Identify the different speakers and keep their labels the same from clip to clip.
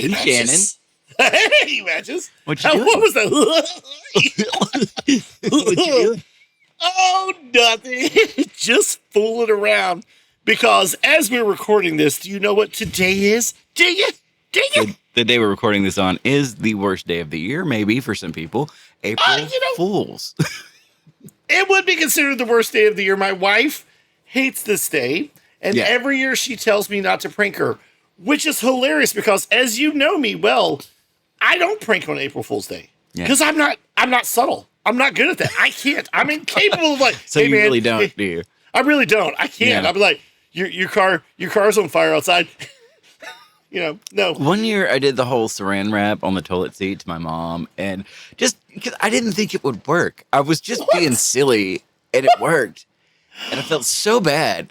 Speaker 1: Hey, Shannon.
Speaker 2: Hey, Matches.
Speaker 1: What you doing?
Speaker 2: What was that?
Speaker 1: What you doing?
Speaker 2: Oh, nothing. Just fooling around. Because as we're recording this, do you know what today is? Do you?
Speaker 1: The day we're recording this on is the worst day of the year, maybe for some people. April Fools.
Speaker 2: It would be considered the worst day of the year. My wife hates this day. And every year she tells me not to prank her, which is hilarious because as you know me well, I don't prank on April Fool's Day because I'm not subtle. I'm not good at that. I can't. I'm incapable of like.
Speaker 1: So
Speaker 2: hey,
Speaker 1: you
Speaker 2: man,
Speaker 1: really don't, do you?
Speaker 2: I really don't. I can't.
Speaker 1: Yeah.
Speaker 2: I'm like your car's on fire outside. No.
Speaker 1: One year I did the whole saran wrap on the toilet seat to my mom, and just because I didn't think it would work, I was just being silly, and it worked, and I felt so bad.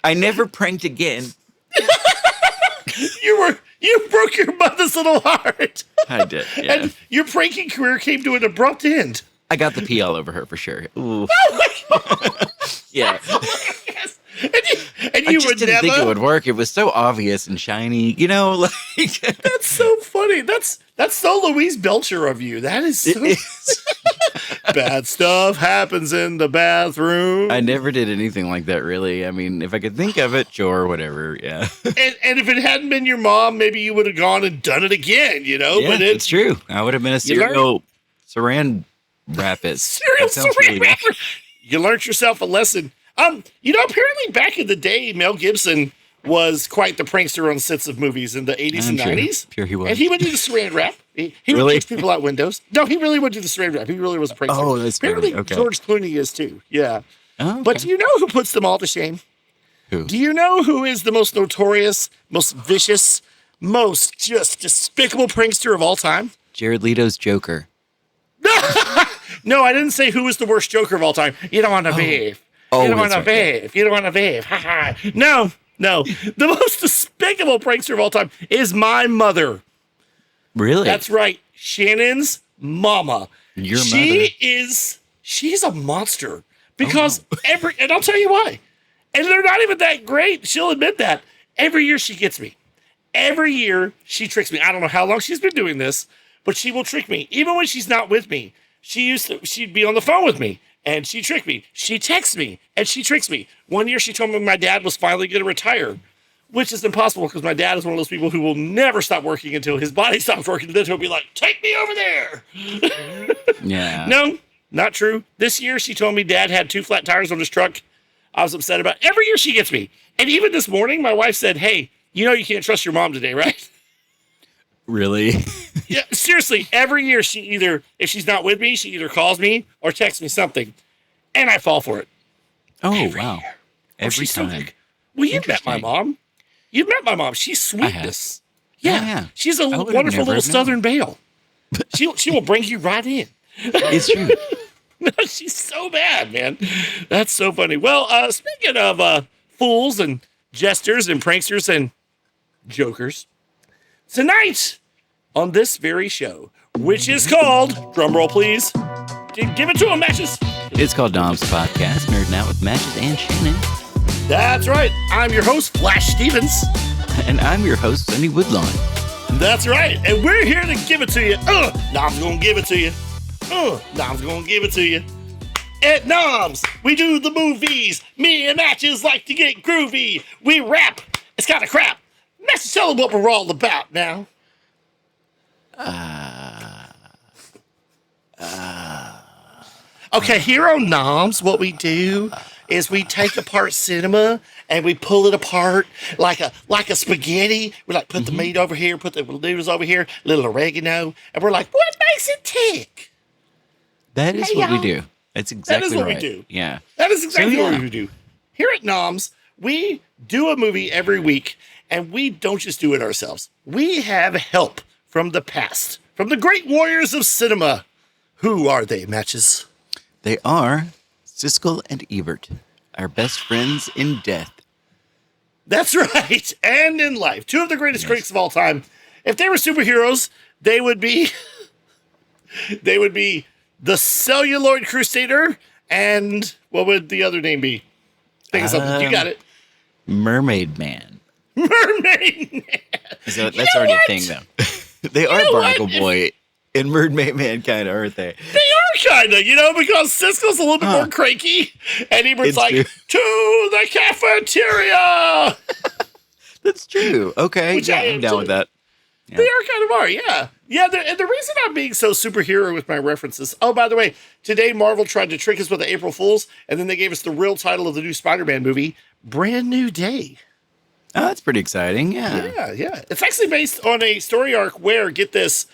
Speaker 1: I never pranked again. You broke your mother's little heart.
Speaker 2: I did, yeah. And your pranking career came to an abrupt end.
Speaker 1: I got the pee all over her for sure. Ooh. Yeah. And you just didn't think it would work. It was so obvious and shiny, like.
Speaker 2: That's so funny. That's so Louise Belcher of you. That is so bad stuff happens in the bathroom.
Speaker 1: I never did anything like that, really. I mean, if I could think of it, sure, whatever, yeah.
Speaker 2: And if it hadn't been your mom, maybe you would have gone and done it again,
Speaker 1: Yeah,
Speaker 2: but
Speaker 1: it's true. I would have been a serial saran wrapist.
Speaker 2: Saran wrapper. You learned yourself a lesson. Apparently back in the day, Mel Gibson was quite the prankster on sets of movies in the 80s and 90s.
Speaker 1: Sure he was.
Speaker 2: And he would do the saran wrap. He
Speaker 1: really?
Speaker 2: would kick people out windows. No, he really would do the saran wrap. He really was a prankster.
Speaker 1: Oh, that's
Speaker 2: apparently
Speaker 1: funny. Okay.
Speaker 2: George Clooney is too. Yeah.
Speaker 1: Oh, okay.
Speaker 2: But do you know who puts them all to shame?
Speaker 1: Who?
Speaker 2: Do you know who is the most notorious, most vicious, most just despicable prankster of all time?
Speaker 1: Jared Leto's Joker.
Speaker 2: No, I didn't say who was the worst Joker of all time. You don't want to beef. You don't want to beef. You don't want to beef. Ha ha. No. The most despicable prankster of all time is my mother.
Speaker 1: Really?
Speaker 2: That's right. Shannon's mama.
Speaker 1: Your mother?
Speaker 2: She's a monster. Because and I'll tell you why. And they're not even that great. She'll admit that. Every year she gets me. Every year she tricks me. I don't know how long she's been doing this, but she will trick me. Even when she's not with me. She'd be on the phone with me. And she tricked me. She texts me, and she tricks me. One year, she told me my dad was finally going to retire, which is impossible because my dad is one of those people who will never stop working until his body stops working. Then he'll be like, take me over there.
Speaker 1: Yeah.
Speaker 2: No, not true. This year, she told me dad had 2 flat tires on his truck. I was upset about it. Every year, she gets me. And even this morning, my wife said, hey, you can't trust your mom today, right?
Speaker 1: Really?
Speaker 2: Yeah, seriously, every year if she's not with me, she either calls me or texts me something, and I fall for it.
Speaker 1: Oh,
Speaker 2: every
Speaker 1: wow.
Speaker 2: year.
Speaker 1: Every time.
Speaker 2: Well, you've met my mom. You've met my mom. She's sweetness.
Speaker 1: Yeah.
Speaker 2: She's a wonderful little Southern belle. She will bring you right in.
Speaker 1: It's true.
Speaker 2: No, she's so bad, man. That's so funny. Well, speaking of fools and jesters and pranksters and jokers, tonight on this very show, which is called, drumroll please, give it to him, Matches.
Speaker 1: It's called NOMS Podcast, Nerding Out with Matches and Shannon.
Speaker 2: That's right. I'm your host, Flash Stevens.
Speaker 1: And I'm your host, Sonny Woodlawn.
Speaker 2: That's right. And we're here to give it to you. NOMS gonna give it to you. NOMS gonna give it to you. At NOMS, we do the movies. Me and Matches like to get groovy. We rap. It's kind of crap. Matches, tell them what we're all about now. Okay, here on NOMS, what we do is we take apart cinema and we pull it apart like a spaghetti. We put the meat over here, put the noodles over here, a little oregano, and we're like, what makes it tick?
Speaker 1: That is what we do. That's exactly
Speaker 2: what
Speaker 1: right.
Speaker 2: we do.
Speaker 1: Yeah.
Speaker 2: That is exactly what we do. Here at NOMS, we do a movie every week, and we don't just do it ourselves. We have help from the past, from the great warriors of cinema. Who are they, Matches?
Speaker 1: They are Siskel and Ebert, our best friends in death.
Speaker 2: That's right. And in life. 2 of the greatest critics of all time. If they were superheroes, they would be the Celluloid Crusader and what would the other name be? Think of something. You got it.
Speaker 1: Mermaid Man.
Speaker 2: Mermaid Man.
Speaker 1: So that's already a thing, though. They are Barnacle Boy and Mermaid Man, kind of, aren't they?
Speaker 2: They are kind of, because Siskel's a little bit more cranky, and Ebert's
Speaker 1: It's
Speaker 2: like,
Speaker 1: true.
Speaker 2: to the cafeteria.
Speaker 1: That's true. Okay,
Speaker 2: Which
Speaker 1: yeah,
Speaker 2: I am
Speaker 1: I'm down
Speaker 2: too.
Speaker 1: with that.
Speaker 2: They are kind of are, yeah. Yeah, and the reason I'm being so superhero with my references, oh, by the way, today Marvel tried to trick us with the April Fools, and then they gave us the real title of the new Spider-Man movie, Brand New Day.
Speaker 1: Oh, that's pretty exciting. Yeah.
Speaker 2: Yeah. It's actually based on a story arc where, get this,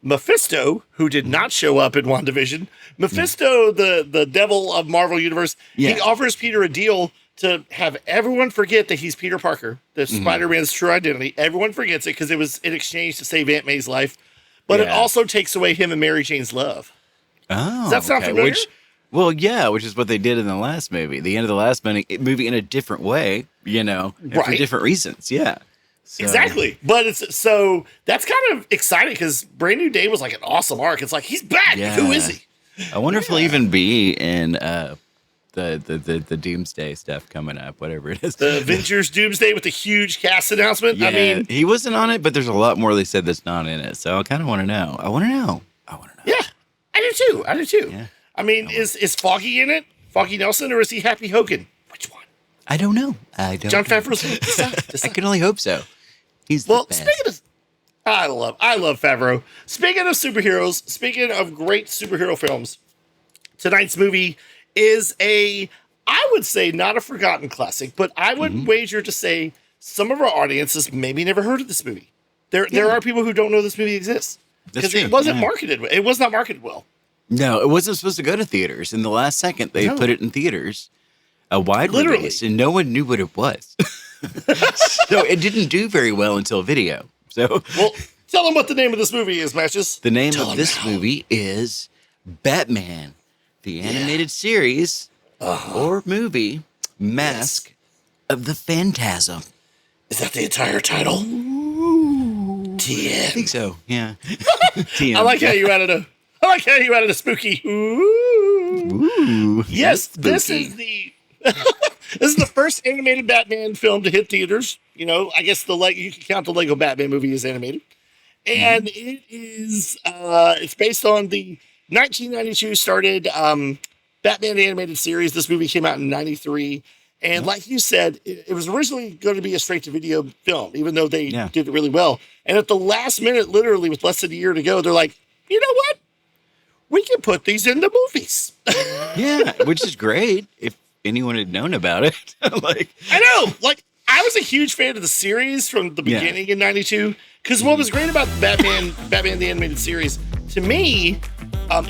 Speaker 2: Mephisto, who did not show up in WandaVision, Mephisto, the devil of Marvel Universe, he offers Peter a deal to have everyone forget that he's Peter Parker, that Spider-Man's true identity. Everyone forgets it because it was in exchange to save Aunt May's life. But it also takes away him and Mary Jane's love.
Speaker 1: Oh,
Speaker 2: Does that sound familiar?
Speaker 1: Which is what they did in the last movie. The end of the last movie in a different way, and for different reasons. Yeah. So.
Speaker 2: Exactly. But that's kind of exciting because Brand New Day was like an awesome arc. It's like, he's back.
Speaker 1: Yeah.
Speaker 2: Who is he?
Speaker 1: I wonder if he'll even be in the Doomsday stuff coming up, whatever it is.
Speaker 2: The Avengers Doomsday with the huge cast announcement.
Speaker 1: Yeah,
Speaker 2: I mean,
Speaker 1: he wasn't on it, but there's a lot more they said that's not in it. So I kind of want to know. I want to know.
Speaker 2: Yeah, I do too. Yeah. I mean, is Foggy in it? Foggy Nelson, or is he Happy Hogan? Which one?
Speaker 1: I don't know.
Speaker 2: Jon Favreau's in it.
Speaker 1: I can only hope so. He's the best.
Speaker 2: Speaking of, I love Favreau. Speaking of superheroes, speaking of great superhero films, tonight's movie is I would say not a forgotten classic, but I would wager to say some of our audiences maybe never heard of this movie. There are people who don't know this movie exists because it wasn't marketed. It was not marketed well.
Speaker 1: No, it wasn't supposed to go to theaters. In the last second, they put it in theaters, a wide release, and no one knew what it was. So it didn't do very well until video. So,
Speaker 2: well, tell them what the name of this movie is, Matches.
Speaker 1: The name of this movie is Batman, the animated series or movie, Mask of the Phantasm.
Speaker 2: Is that the entire title? TM.
Speaker 1: I think so. Yeah.
Speaker 2: TM. I like how you added a spooky. Ooh. Yes, spooky. This is the first animated Batman film to hit theaters. I guess you can count the Lego Batman movie as animated, and it is it's based on the 1992 started Batman the animated series. This movie came out in '93. And like you said, it was originally going to be a straight-to-video film, even though they did it really well. And at the last minute, literally with less than a year to go, they're like, you know what? We can put these in the movies.
Speaker 1: Yeah, which is great if anyone had known about it.
Speaker 2: I know. I was a huge fan of the series from the beginning in '92. Because what was great about Batman the Animated Series, to me,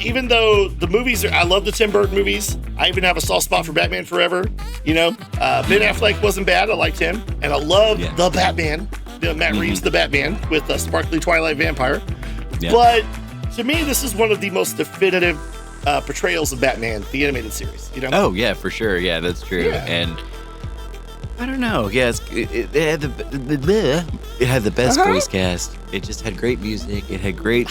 Speaker 2: even though the movies I love the Tim Burton movies. I even have a soft spot for Batman Forever. Ben Affleck wasn't bad. I liked him. And I love the Batman, Matt Reeves, the Batman with the sparkly Twilight Vampire. Yeah. But to me, this is one of the most definitive portrayals of Batman, the animated series.
Speaker 1: Oh, yeah, for sure. Yeah, that's true. Yeah. And I don't know. Yeah, it had the best voice cast. It just had great music. It had great...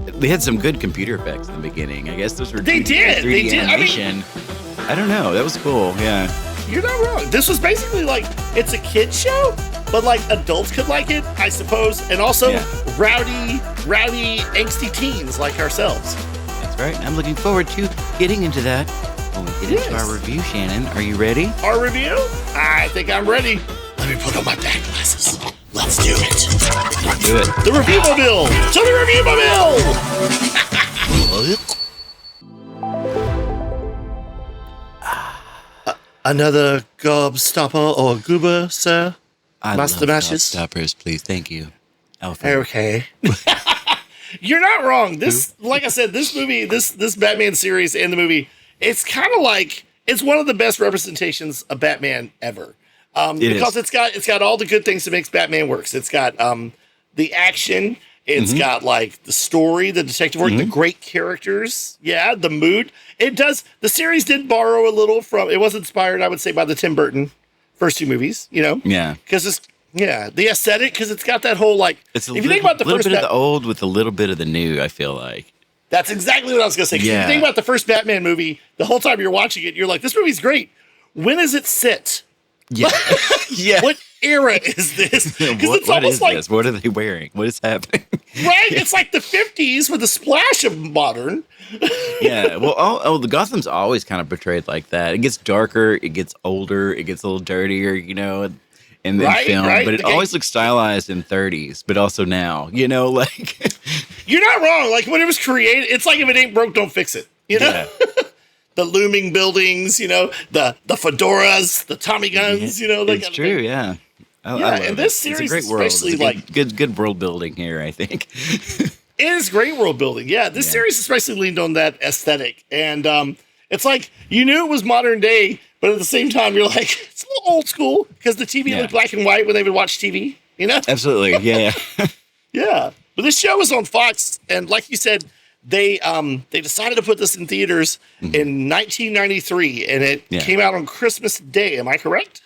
Speaker 1: They had some good computer effects in the beginning. I guess those were 3D animation. I don't know. That was cool. Yeah.
Speaker 2: You're not wrong. This was basically it's a kid's show, but adults could like it, I suppose. And also rowdy, angsty teens like ourselves.
Speaker 1: That's right. I'm looking forward to getting into that when we get into our review, Shannon. Are you ready?
Speaker 2: Our review? I think I'm ready. Let me put on my back glasses. Let's do it.
Speaker 1: Let's do it.
Speaker 2: The Review-mobile! To the Review-mobile! Another gobstopper or goober, sir?
Speaker 1: I
Speaker 2: Master
Speaker 1: love
Speaker 2: Mashes?
Speaker 1: gobstoppers, please. Thank you. Alfred.
Speaker 2: Okay. You're not wrong. Like I said, this movie, this Batman series and the movie, it's kind of it's one of the best representations of Batman ever. Because it's got all the good things that makes Batman works. It's got the action. It's got the story, the detective work, the great characters. Yeah, the mood. It does. The series did borrow a little from. It was inspired, I would say, by the Tim Burton first two movies.
Speaker 1: Yeah.
Speaker 2: Because the aesthetic. Because it's got that whole
Speaker 1: It's if you think about the little bit of the old with a little bit of the new. I feel like.
Speaker 2: That's exactly what I was gonna say. If you think about the first Batman movie, the whole time you're watching it, you're like, this movie's great. When does it sit?
Speaker 1: Yeah. Yeah.
Speaker 2: What era is this? Because it's
Speaker 1: What
Speaker 2: almost
Speaker 1: is
Speaker 2: like
Speaker 1: this? What are they wearing? What is happening?
Speaker 2: right. It's like the 50s with a splash of modern.
Speaker 1: Yeah. Well, the Gotham's always kind of portrayed like that. It gets darker, it gets older, it gets a little dirtier, in the film. But it always looks stylized in 30s, but also now, like.
Speaker 2: You're not wrong. Like when it was created, it's like if it ain't broke, don't fix it.
Speaker 1: Yeah.
Speaker 2: The looming buildings, the fedoras, the Tommy guns,
Speaker 1: It's true, yeah. I love
Speaker 2: and this
Speaker 1: it.
Speaker 2: series
Speaker 1: it's a great world.
Speaker 2: especially
Speaker 1: It's good world building here, I think.
Speaker 2: It is great world building. Yeah, this series especially leaned on that aesthetic. And it's like, you knew it was modern day, but at the same time, you're like, it's a little old school because the TV looked black and white when they would watch TV,
Speaker 1: Absolutely, yeah.
Speaker 2: Yeah. But this show was on Fox. And like you said, they decided to put this in theaters in 1993, and it came out on Christmas Day. Am I correct?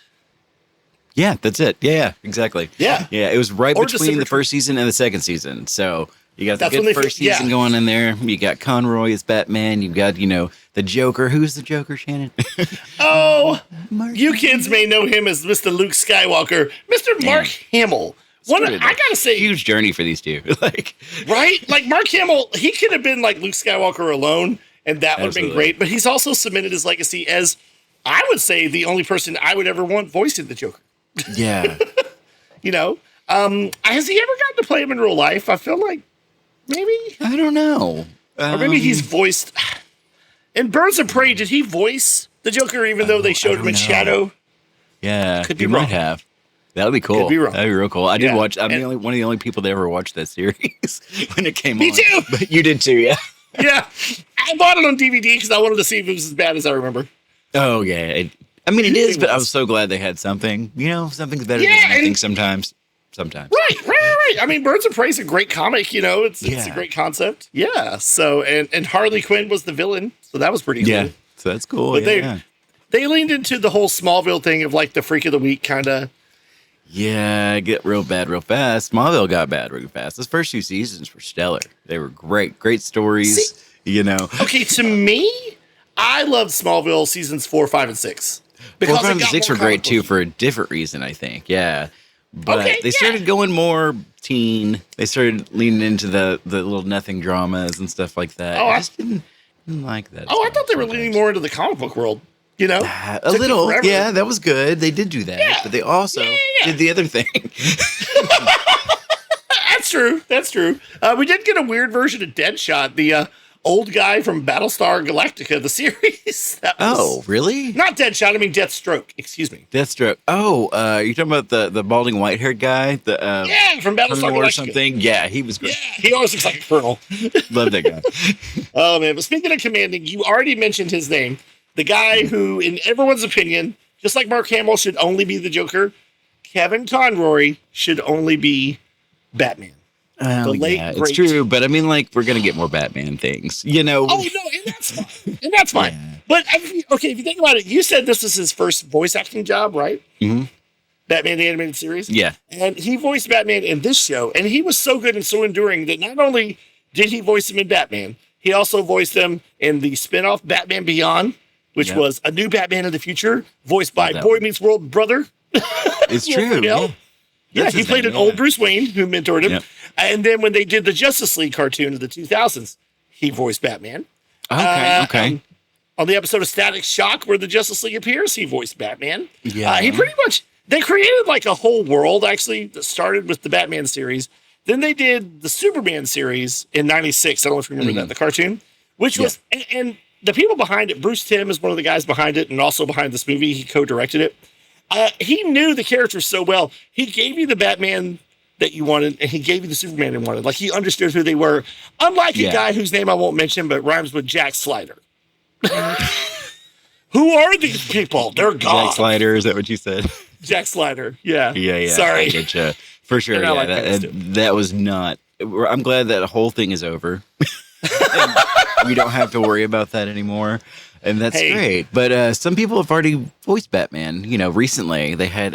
Speaker 1: Yeah, that's it. Yeah, exactly.
Speaker 2: Yeah.
Speaker 1: Yeah, it was right
Speaker 2: Or
Speaker 1: between
Speaker 2: December
Speaker 1: the first season and the second season. So you got the
Speaker 2: That's when
Speaker 1: good
Speaker 2: they
Speaker 1: first season going in there. You got Conroy as Batman. You've got, the Joker. Who's the Joker, Shannon?
Speaker 2: Oh, you kids may know him as Mr. Luke Skywalker. Mr. Mark Hamill. I gotta say,
Speaker 1: huge journey for these two.
Speaker 2: Right? Like Mark Hamill, he could have been like Luke Skywalker alone, and that would have been great. But he's also cemented his legacy as, I would say, the only person I would ever want voicing the Joker.
Speaker 1: Yeah.
Speaker 2: Has he ever gotten to play him in real life? I feel like maybe.
Speaker 1: I don't know.
Speaker 2: Or maybe he's voiced. In Birds of Prey, did he voice the Joker even though they showed him in shadow?
Speaker 1: Yeah.
Speaker 2: Could be
Speaker 1: wrong.
Speaker 2: wrong.
Speaker 1: Might have. That would be cool.
Speaker 2: Could be wrong.
Speaker 1: That'd be real cool. I did watch. I'm one of the only people that ever watched that series when it came on.
Speaker 2: Me too.
Speaker 1: But you did too, yeah.
Speaker 2: Yeah. I bought it on DVD because I wanted to see if it was as bad as I remember.
Speaker 1: Oh, yeah. It is, but I was so glad they had something. Something's better than nothing sometimes.
Speaker 2: Right. I mean, Birds of Prey is a great comic, it's a great concept. Yeah. So, and Harley Quinn was the villain. So that was pretty cool.
Speaker 1: Yeah. So that's cool.
Speaker 2: But they leaned into the whole Smallville thing of like the freak of the week kind of.
Speaker 1: Yeah, get real bad real fast. Smallville got bad real fast. Those first 2 seasons were stellar. They were great stories.
Speaker 2: Okay, to me, I loved Smallville seasons 4, 5, and 6
Speaker 1: because 4, 5, and 6 were great too for a different reason, I think. Yeah, but they started going more teen. They started leaning into the little nothing dramas and stuff like that.
Speaker 2: Oh,
Speaker 1: I just didn't like that.
Speaker 2: Oh, I thought they were leaning more into the comic book world.
Speaker 1: A little, yeah, that was good. They did do that, but they also did the other thing.
Speaker 2: That's true. We did get a weird version of Deadshot, the old guy from Battlestar Galactica, the series.
Speaker 1: Really?
Speaker 2: Not Deadshot. I mean Deathstroke. Excuse me.
Speaker 1: Deathstroke. Oh, you're talking about the balding white-haired guy?
Speaker 2: From Battlestar Galactica
Speaker 1: or something. Yeah, he was great.
Speaker 2: Yeah, he always looks like a colonel.
Speaker 1: Love that guy.
Speaker 2: Oh man! But speaking of commanding, you already mentioned his name. The guy who, in everyone's opinion, just like Mark Hamill should only be the Joker, Kevin Conroy should only be Batman.
Speaker 1: It's true, but I mean, we're gonna get more Batman things,
Speaker 2: Oh no, and that's fine. Yeah. But if you think about it, you said this was his first voice acting job, right?
Speaker 1: Mm-hmm.
Speaker 2: Batman the Animated Series.
Speaker 1: Yeah,
Speaker 2: and he voiced Batman in this show, and he was so good and so enduring that not only did he voice him in Batman, he also voiced him in the spinoff Batman Beyond, which was a new Batman in the future, voiced by Boy Meets World brother.
Speaker 1: It's true.
Speaker 2: Yeah, he played an old Bruce Wayne who mentored him. Yep. And then when they did the Justice League cartoon of the 2000s, he voiced Batman.
Speaker 1: Okay.
Speaker 2: On the episode of Static Shock where the Justice League appears, he voiced Batman.
Speaker 1: Yeah.
Speaker 2: He pretty much, they created like a whole world actually that started with the Batman series. Then they did the Superman series in 96. I don't know if you remember that, the cartoon, which was, and the people behind it, Bruce Timm is one of the guys behind it and also behind this movie. He co-directed it. He knew the characters so well. He gave you the Batman that you wanted, and he gave you the Superman you wanted. Like, he understood who they were. Unlike a guy whose name I won't mention, but rhymes with Jack Slider. Who are these people? They're gone.
Speaker 1: Jack Slider, is that what you said?
Speaker 2: Jack Slider, yeah.
Speaker 1: Yeah.
Speaker 2: Sorry.
Speaker 1: I get you. For sure, that was not... I'm glad that whole thing is over. We don't have to worry about that anymore. And that's great. But some people have already voiced Batman. Recently they had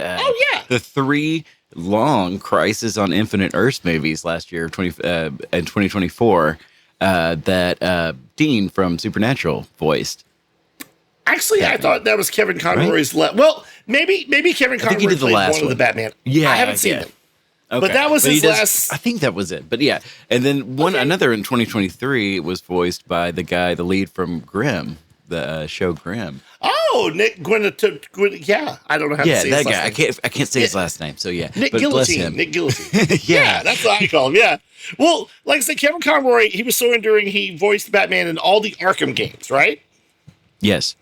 Speaker 1: the 3 long Crisis on Infinite Earths movies last year, in 2024, that Dean from Supernatural voiced.
Speaker 2: Actually, I thought that was Kevin Conroy's.
Speaker 1: Right?
Speaker 2: Well, maybe Kevin Conroy
Speaker 1: did the
Speaker 2: played
Speaker 1: last
Speaker 2: one of the Batman.
Speaker 1: Yeah,
Speaker 2: I haven't seen them.
Speaker 1: Okay.
Speaker 2: But that was his last.
Speaker 1: I think that was it. But yeah, and then another in 2023 was voiced by the lead from Grimm, the show Grimm.
Speaker 2: Oh, Nick Gwyneth. Yeah, I don't know how to say
Speaker 1: that
Speaker 2: his
Speaker 1: guy.
Speaker 2: last name.
Speaker 1: I can't say his last name. So yeah,
Speaker 2: Nick
Speaker 1: but bless
Speaker 2: Guillotine.
Speaker 1: him.
Speaker 2: Nick Guillotine.
Speaker 1: Yeah,
Speaker 2: that's what I call him. Yeah. Well, like I said, Kevin Conroy, he was so enduring. He voiced Batman in all the Arkham games, right?
Speaker 1: Yes.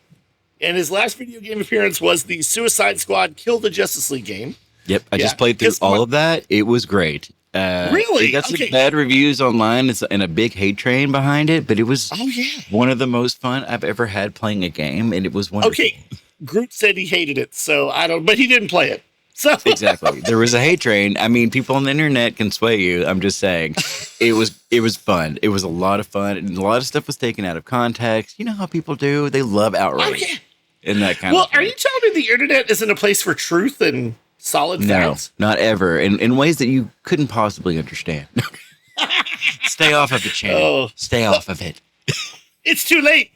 Speaker 2: And his last video game appearance was the Suicide Squad Kill the Justice League game.
Speaker 1: Yep, I just played through all of that. It was great.
Speaker 2: Really?
Speaker 1: It got some bad reviews online and a big hate train behind it, but it was one of the most fun I've ever had playing a game, and it was wonderful.
Speaker 2: Okay, Groot said he hated it, so I don't, but he didn't play it. So
Speaker 1: Exactly. There was a hate train. I mean, people on the internet can sway you. I'm just saying. It was fun. It was a lot of fun, and a lot of stuff was taken out of context. You know how people do. They love outrage.
Speaker 2: Okay.
Speaker 1: And that kind
Speaker 2: Well,
Speaker 1: of thing.
Speaker 2: are you telling me the internet isn't a place for truth and solid facts?
Speaker 1: No, not ever. In ways that you couldn't possibly understand. Stay off of it, Shannon.
Speaker 2: Oh.
Speaker 1: Stay off of it.
Speaker 2: It's too late.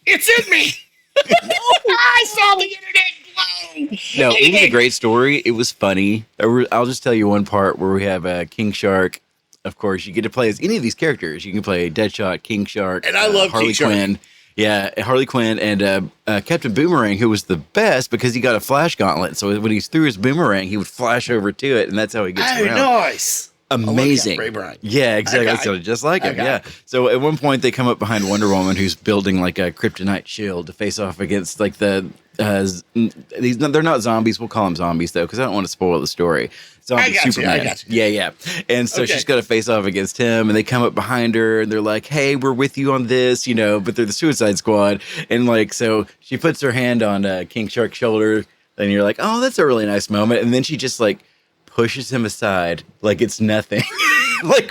Speaker 2: It's in me. I saw the internet glow.
Speaker 1: No, it was a great story. It was funny. I'll just tell you one part where we have King Shark. Of course, you get to play as any of these characters. You can play Deadshot, King Shark,
Speaker 2: and I love
Speaker 1: Harley
Speaker 2: King Shark.
Speaker 1: Quinn. Yeah, Harley Quinn and Captain Boomerang, who was the best because he got a flash gauntlet. So when he threw his boomerang, he would flash over to it, and that's how he gets around.
Speaker 2: Nice.
Speaker 1: Amazing. Yeah, exactly. It sounded just like him. Yeah. So at one point, they come up behind Wonder Woman, who's building like a kryptonite shield to face off against like they're not zombies. We'll call them zombies though, because I don't want to spoil the story. Zombie Superman.
Speaker 2: I got you.
Speaker 1: Yeah. And so she's got to face off against him, and they come up behind her, and they're like, "Hey, we're with you on this," but they're the Suicide Squad, and like so she puts her hand on King Shark's shoulder, and you're like, "Oh, that's a really nice moment," and then she just like pushes him aside like it's nothing. Like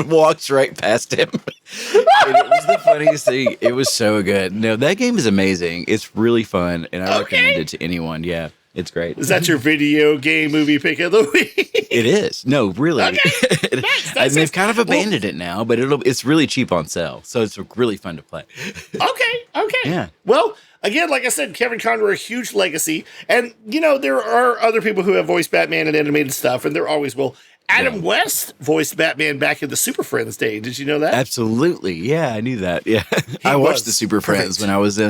Speaker 1: walks right past him. And it was the funniest thing. It was so good. No, that game is amazing. It's really fun, and I recommend it to anyone. Yeah, it's great.
Speaker 2: Is that your video game movie pick of the week?
Speaker 1: It is. No, really.
Speaker 2: Okay. Nice.
Speaker 1: And they've kind of abandoned it now, but it's really cheap on sale, so it's really fun to play.
Speaker 2: Okay.
Speaker 1: Yeah.
Speaker 2: Well, again, like I said, Kevin Conroy, a huge legacy. And, there are other people who have voiced Batman and animated stuff, and there always will. Adam West voiced Batman back in the Super Friends day. Did you know that?
Speaker 1: Absolutely. Yeah, I knew that. Yeah. I watched the Super Friends when I was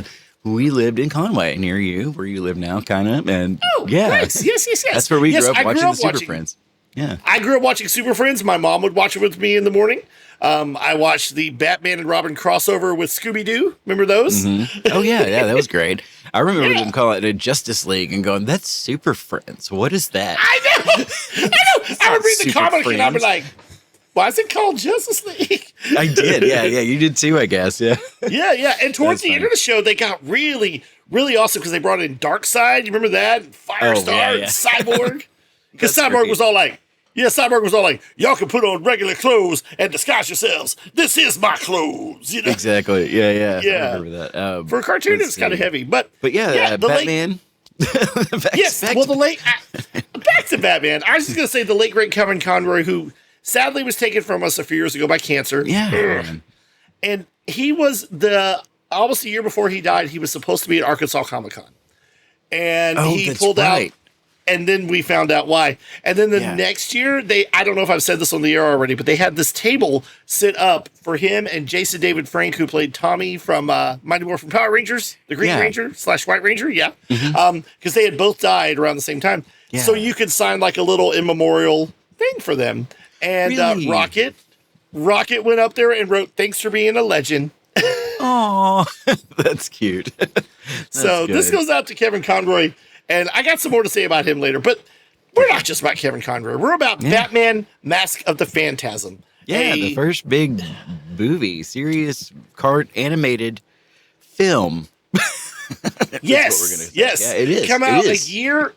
Speaker 1: we lived in Conway, near you, where you live now, kind of. And
Speaker 2: nice. Yes.
Speaker 1: That's where we grew up watching the Super Friends. Yeah.
Speaker 2: I grew up watching Super Friends. My mom would watch it with me in the morning. I watched the Batman and Robin crossover with Scooby-Doo. Remember those?
Speaker 1: Mm-hmm. Oh, yeah, that was great. I remember them calling it a Justice League and going, that's Super Friends. What is that?
Speaker 2: I know. I would read the comic and I'd be like, why is it called Justice League?
Speaker 1: I did. Yeah. You did too, I guess. Yeah.
Speaker 2: Yeah. And towards the end of the show, they got really, really awesome because they brought in Darkseid. You remember that? Firestar and Cyborg. Because Cyborg was all like, y'all can put on regular clothes and disguise yourselves. This is my clothes.
Speaker 1: Exactly. Yeah. I remember that.
Speaker 2: For a cartoon, it's kind of heavy. But
Speaker 1: yeah, Batman.
Speaker 2: Back to Batman. I was just going to say the late, great Kevin Conroy, who sadly was taken from us a few years ago by cancer.
Speaker 1: Yeah.
Speaker 2: And he was almost a year before he died, he was supposed to be at Arkansas Comic-Con. And he pulled out. And then we found out why. And then the next year, I don't know if I've said this on the air already, but they had this table set up for him and Jason David Frank, who played Tommy from Mighty Morphin Power Rangers, the Green Ranger / White Ranger. Yeah. Because they had both died around the same time. Yeah. So you could sign like a little immemorial thing for them. And
Speaker 1: really?
Speaker 2: Rocket went up there and wrote, "Thanks for being a legend."
Speaker 1: Oh, that's cute.
Speaker 2: So this goes out to Kevin Conroy. And I got some more to say about him later, but we're not just about Kevin Conroy. We're about Batman, Mask of the Phantasm.
Speaker 1: Yeah, the first big movie, serious animated film.
Speaker 2: Yes.
Speaker 1: Yeah, it is.
Speaker 2: Come out a year.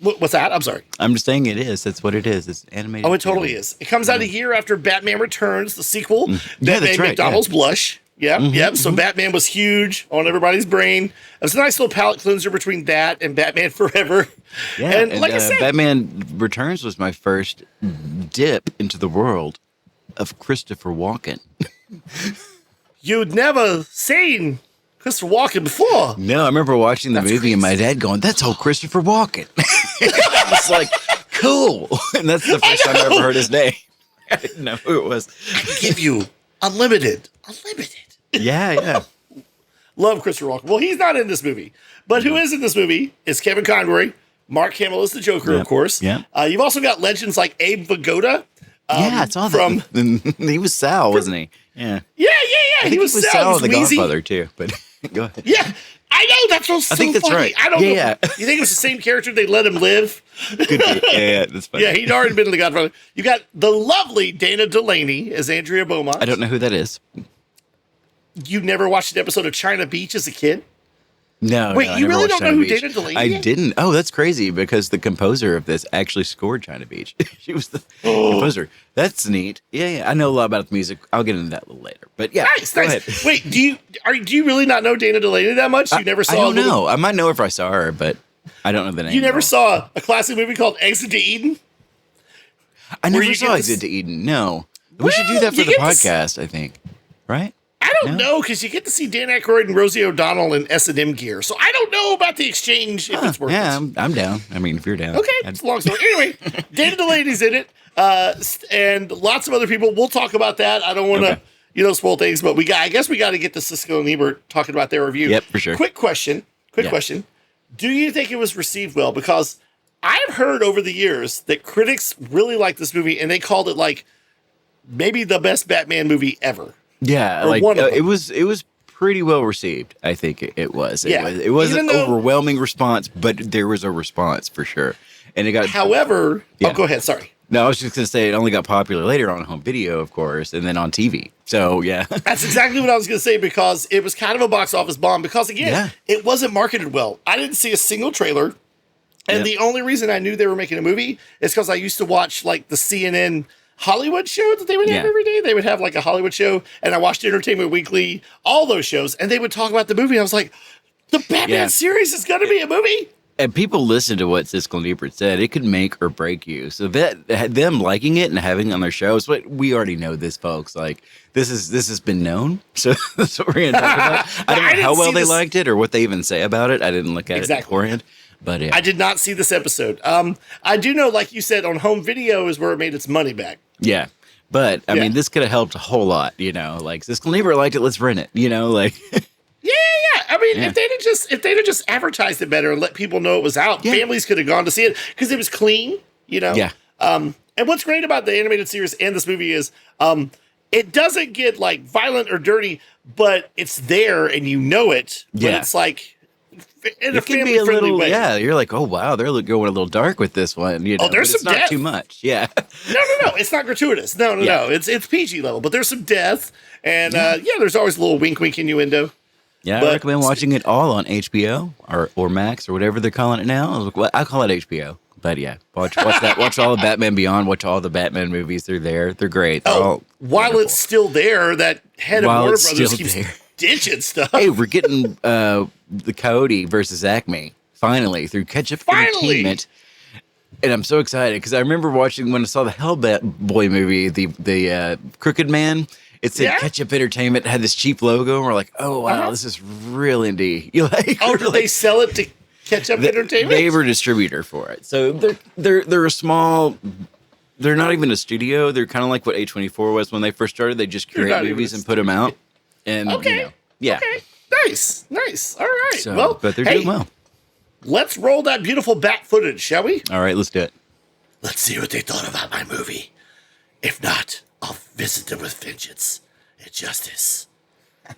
Speaker 2: What's that? I'm sorry.
Speaker 1: I'm just saying it is. That's what it is. It's animated.
Speaker 2: Oh, it totally is. It comes out a year after Batman Returns, the sequel that made McDonald's blush. Yep. So Batman was huge on everybody's brain. It was a nice little palate cleanser between that and Batman Forever.
Speaker 1: Yeah, and like I said, Batman Returns was my first dip into the world of Christopher Walken.
Speaker 2: You'd never seen Christopher Walken before.
Speaker 1: No, I remember watching the movie and my dad going, "That's old Christopher Walken." I was like, "Cool," and that's the first time I ever heard his name. I didn't know who it was.
Speaker 2: I give you unlimited.
Speaker 1: Yeah.
Speaker 2: Love Christopher Walken. Well, he's not in this movie, but who is in this movie is Kevin Conroy. Mark Hamill is the Joker, of course.
Speaker 1: Yeah.
Speaker 2: You've also got legends like Abe Vigoda.
Speaker 1: I saw that. He was Sal, wasn't he? Yeah.
Speaker 2: Yeah.
Speaker 1: He was Sal in The
Speaker 2: Wheezy.
Speaker 1: Godfather too. But go ahead.
Speaker 2: Yeah, I know. That's what's so
Speaker 1: I think that's
Speaker 2: funny.
Speaker 1: right.
Speaker 2: I don't know.
Speaker 1: Yeah.
Speaker 2: You think it was the same character? They let him live.
Speaker 1: Could be. Yeah, that's funny.
Speaker 2: Yeah, he'd already been in The Godfather. You got the lovely Dana Delaney as Andrea Beaumont.
Speaker 1: I don't know who that is.
Speaker 2: You never watched an episode of China Beach as a kid?
Speaker 1: No.
Speaker 2: Wait,
Speaker 1: no, I
Speaker 2: you
Speaker 1: never
Speaker 2: really
Speaker 1: watched
Speaker 2: don't know
Speaker 1: China
Speaker 2: who
Speaker 1: Beach.
Speaker 2: Dana Delaney
Speaker 1: I
Speaker 2: is?
Speaker 1: didn't. Oh, that's crazy because the composer of this actually scored China Beach. She was the composer. That's neat. Yeah. I know a lot about the music. I'll get into that a little later. But yeah,
Speaker 2: Nice.
Speaker 1: go ahead.
Speaker 2: Wait, do you really not know Dana Delaney that much? You never saw.
Speaker 1: I don't know. I might know if I saw her, but I don't know the name.
Speaker 2: You never saw a classic movie called Exit to Eden?
Speaker 1: I
Speaker 2: where
Speaker 1: never
Speaker 2: you
Speaker 1: saw
Speaker 2: get
Speaker 1: Exit
Speaker 2: to
Speaker 1: to Eden. No, we
Speaker 2: Well,
Speaker 1: should do that for
Speaker 2: you
Speaker 1: the
Speaker 2: get to
Speaker 1: podcast. I think. Right.
Speaker 2: I don't know, because you get to see Dan Aykroyd and Rosie O'Donnell in S&M gear. So I don't know about the exchange if it's worth
Speaker 1: Yeah,
Speaker 2: it.
Speaker 1: I'm down. I mean, if you're down.
Speaker 2: Okay, it's a long story. Anyway, Dana Delaney's in it, and lots of other people. We'll talk about that. I don't want to, spoil things, but I guess we got to get to Siskel and Ebert talking about their review.
Speaker 1: Yep, for sure.
Speaker 2: Quick question. Do you think it was received well? Because I've heard over the years that critics really liked this movie, and they called it like maybe the best Batman movie ever.
Speaker 1: Yeah,
Speaker 2: Or
Speaker 1: like
Speaker 2: one of them.
Speaker 1: it was pretty well received. I think it was. It was
Speaker 2: Even
Speaker 1: an
Speaker 2: though-
Speaker 1: overwhelming response, but there was a response for sure. And it got.
Speaker 2: However,
Speaker 1: Yeah.
Speaker 2: go ahead. Sorry.
Speaker 1: No, I was just gonna say it only got popular later on home video, of course, and then on TV. So yeah,
Speaker 2: That's exactly what I was going to say, because it was kind of a box office bomb. Because again, it wasn't marketed well. I didn't see a single trailer, and the only reason I knew they were making a movie is because I used to watch like the CNN Hollywood show that they would have every day. They would have like a Hollywood show, and I watched Entertainment Weekly, all those shows, and they would talk about the movie. I was like, the Batman series is going to be a movie.
Speaker 1: and people listen to what Siskel and Ebert said. It could make or break you. So that them liking it and having it on their shows, but we already know this, folks. Like this has been known. So that's what we're gonna talk about. I don't know how well they liked it or what they even say about it. I didn't look at it beforehand. But yeah.
Speaker 2: I did not see this episode. I do know, like you said, on home video is where it made its money back.
Speaker 1: Yeah. But I mean, this could have helped a whole lot, like Siskel and Ebert liked it, let's rent it, like
Speaker 2: Yeah. I mean, if they'd have just advertised it better and let people know it was out, families could have gone to see it because it was clean,
Speaker 1: Yeah.
Speaker 2: And what's great about the animated series and this movie is it doesn't get like violent or dirty, but it's there and you know it. But it's like in a family-friendly way.
Speaker 1: Yeah, you're like, oh wow, they're going a little dark with this one.
Speaker 2: there's
Speaker 1: but
Speaker 2: some
Speaker 1: it's not
Speaker 2: death.
Speaker 1: too much. Yeah.
Speaker 2: No, it's not gratuitous. No. It's PG level, but there's some death, and there's always a little wink innuendo.
Speaker 1: Yeah, I recommend watching it all on HBO or Max or whatever they're calling it now. I call it HBO, but yeah, watch that. Watch all of Batman Beyond. Watch all the Batman movies. They're there. They're great. They're all
Speaker 2: while
Speaker 1: wonderful.
Speaker 2: it's still there, that head of
Speaker 1: While
Speaker 2: Warner
Speaker 1: it's
Speaker 2: Brothers
Speaker 1: still
Speaker 2: keeps
Speaker 1: there.
Speaker 2: ditching stuff.
Speaker 1: Hey, we're getting the Coyote versus Acme finally through Ketchup Entertainment. And I'm so excited because I remember watching when I saw the Hellboy movie, the Crooked Man. It said Ketchup Entertainment, had this cheap logo, and we're like, oh wow, this is real indie.
Speaker 2: Did they sell it to Ketchup Entertainment?
Speaker 1: They were a distributor for it. So they're a small. They're not even a studio. They're kind of like what A24 was when they first started. They just curate movies and put them out. And
Speaker 2: Okay. Nice. All right.
Speaker 1: So, but they're doing well.
Speaker 2: Let's roll that beautiful bat footage, shall we?
Speaker 1: All right, let's do it.
Speaker 2: Let's see what they thought about my movie. If not, I'll visit them with vengeance and justice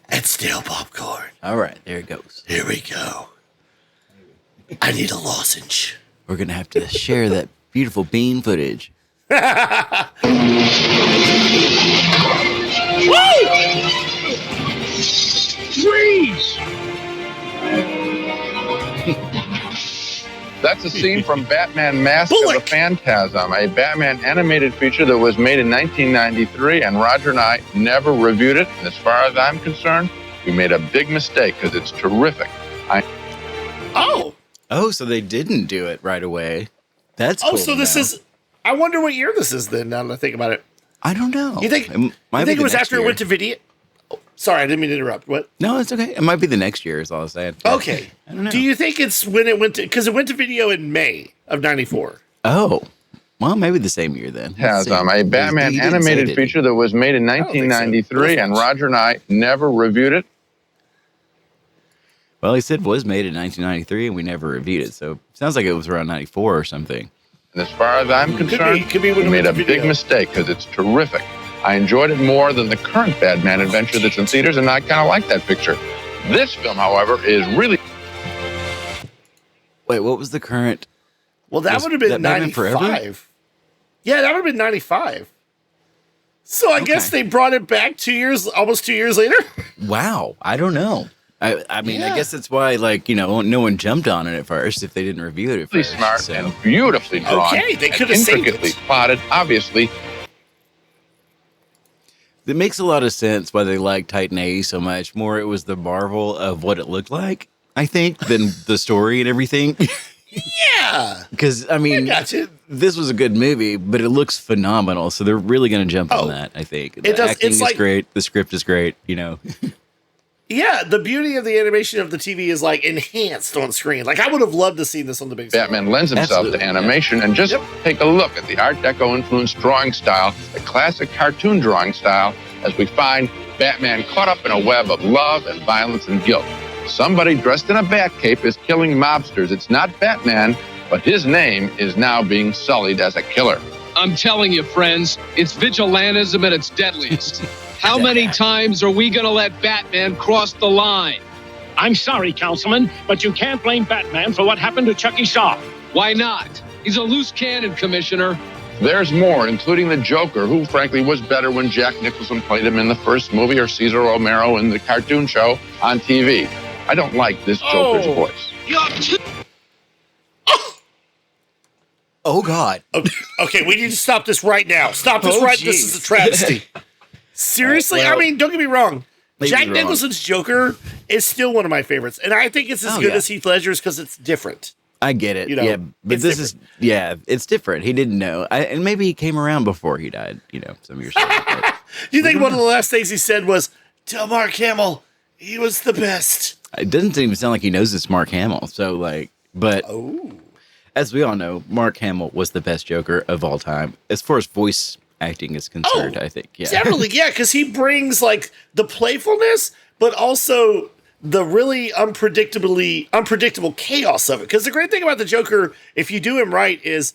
Speaker 2: and stale popcorn.
Speaker 1: All right, there it goes.
Speaker 2: Here we go. I need a lozenge.
Speaker 1: We're going to have to share that beautiful bean footage.
Speaker 3: Freeze! That's a scene from Batman Mask of the Phantasm, a Batman animated feature that was made in 1993, and Roger and I never reviewed it. And as far as I'm concerned, we made a big mistake because it's terrific.
Speaker 2: Oh,
Speaker 1: so they didn't do it right away. That's cool.
Speaker 2: So this is. I wonder what year this is then. Now that I think about it,
Speaker 1: I don't know.
Speaker 2: you think it was after it went to video? Sorry, I didn't mean to interrupt. What?
Speaker 1: No, it's okay. It might be the next year is all I'm saying.
Speaker 2: Okay.
Speaker 1: I don't know.
Speaker 2: Do you think it's when it went to, because it went to video in May of 94.
Speaker 1: Oh, well, maybe the same year then.
Speaker 3: Phantasm, a Batman animated feature that was made in 1993, and Roger and I never reviewed it.
Speaker 1: Well, he said it was made in 1993, and we never reviewed it. So it sounds like it was around 94 or something.
Speaker 3: And as far as I'm concerned,
Speaker 2: could be
Speaker 3: we made a big mistake because it's terrific. I enjoyed it more than the current Batman adventure that's in theaters, and I kind of like that picture. This film, however, is really...
Speaker 1: Wait, what was the current?
Speaker 2: Well, that would have been 95. Yeah, that would have been 95. So I guess they brought it back almost 2 years later.
Speaker 1: Wow, I don't know. I mean, I guess that's why, like, no one jumped on it at first if they didn't review it at first.
Speaker 3: Smart and beautifully drawn.
Speaker 2: Okay, they could have saved it.
Speaker 3: Intricately plotted, obviously.
Speaker 1: It makes a lot of sense why they like Titan AE so much. More, it was the marvel of what it looked like, I think, than the story and everything.
Speaker 2: Yeah.
Speaker 1: Because, I mean, this was a good movie, but it looks phenomenal. So they're really going to jump on that, I think. The acting is great. The script is great,
Speaker 2: Yeah, the beauty of the animation of the TV is like enhanced on screen. Like I would have loved to see this on the big screen.
Speaker 3: Batman lends himself to animation, and just take a look at the Art Deco influenced drawing style, the classic cartoon drawing style, as we find Batman caught up in a web of love and violence and guilt. Somebody dressed in a bat cape is killing mobsters. It's not Batman, but his name is now being sullied as a killer.
Speaker 4: I'm telling you, friends, it's vigilantism at its deadliest. How many times are we going to let Batman cross the line?
Speaker 5: I'm sorry, Councilman, but you can't blame Batman for what happened to Chucky Shaw.
Speaker 4: Why not? He's a loose cannon, Commissioner.
Speaker 3: There's more, including the Joker, who frankly was better when Jack Nicholson played him in the first movie or Cesar Romero in the cartoon show on TV. I don't like this Joker's voice.
Speaker 1: Oh, God.
Speaker 2: Okay, we need to stop this right now. Stop this right. This is a travesty. Seriously? I mean, don't get me wrong. Jack Nicholson's Joker is still one of my favorites. And I think it's as good as Heath Ledger's because it's different.
Speaker 1: I get it. But this is, it's different. He didn't know. And maybe he came around before he died, some years ago.
Speaker 2: Do you think one of the last things he said was, tell Mark Hamill he was the best?
Speaker 1: It doesn't even sound like he knows it's Mark Hamill. So, as we all know, Mark Hamill was the best Joker of all time. As far as voice acting is concerned, I think. Yeah.
Speaker 2: Definitely, because he brings like the playfulness, but also the really unpredictable chaos of it. Because the great thing about the Joker, if you do him right, is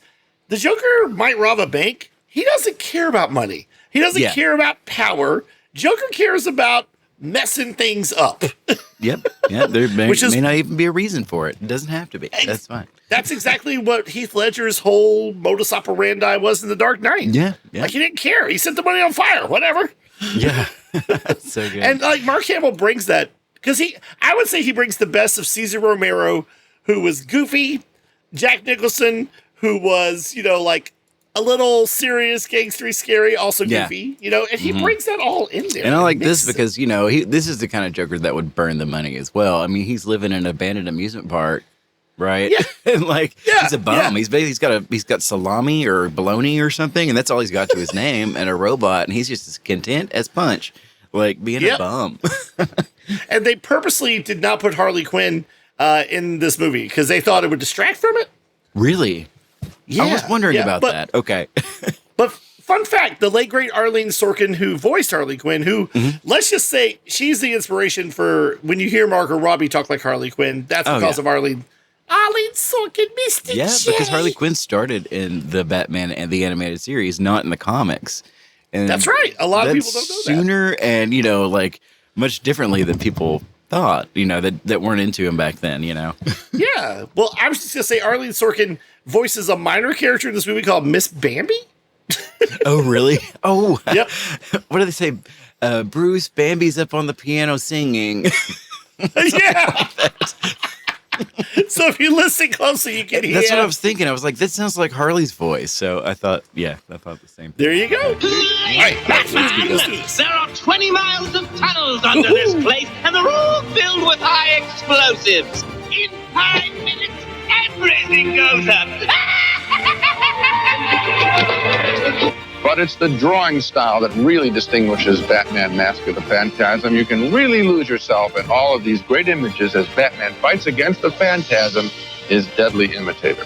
Speaker 2: the Joker might rob a bank. He doesn't care about money. He doesn't care about power. Joker cares about messing things up.
Speaker 1: Yeah, there may not even be a reason for it. It doesn't have to be. That's fine. That's
Speaker 2: exactly what Heath Ledger's whole modus operandi was in The Dark Knight.
Speaker 1: Yeah.
Speaker 2: Like, he didn't care. He set the money on fire, whatever.
Speaker 1: Yeah. So good.
Speaker 2: And, like, Mark Hamill brings that, because I would say he brings the best of Cesar Romero, who was goofy, Jack Nicholson, who was, like, a little serious, gangstery, scary, also goofy, and he brings that all in there.
Speaker 1: And I like this because, this is the kind of Joker that would burn the money as well. I mean, he's living in an abandoned amusement park, right? Yeah. And he's a bum. Yeah. He's got salami or bologna or something, and that's all he's got to his name, and a robot, and he's just as content as punch, being a bum.
Speaker 2: And they purposely did not put Harley Quinn in this movie because they thought it would distract from it.
Speaker 1: Really? Yeah, I was wondering about that. Okay.
Speaker 2: But fun fact, the late, great Arlene Sorkin, who voiced Harley Quinn, who, let's just say, she's the inspiration for when you hear Margot Robbie talk like Harley Quinn, that's because of Arlene. Arlene Sorkin, Mr.
Speaker 1: Yeah,
Speaker 2: J.
Speaker 1: because Harley Quinn started in the Batman and the animated series, not in the comics. And
Speaker 2: that's right. A lot of people don't know that.
Speaker 1: Sooner and, much differently than people thought, that weren't into him back then,
Speaker 2: Yeah. Well, I was just going to say Arlene Sorkin voices a minor character in this movie called Miss Bambi.
Speaker 1: Oh, really? Oh,
Speaker 2: yep.
Speaker 1: What do they say? Bruce, Bambi's up on the piano singing.
Speaker 2: Yeah. So if you listen closely, you can hear.
Speaker 1: That's what I was thinking. I was like, that sounds like Harley's voice. So I thought the same thing.
Speaker 2: There you go. All right, let's do this.
Speaker 6: There are 20 miles of tunnels under this place, and they're all filled with high explosives. In 5 minutes, everything goes up.
Speaker 3: But it's the drawing style that really distinguishes Batman Mask of the Phantasm. You can really lose yourself in all of these great images as Batman fights against the Phantasm, his deadly imitator.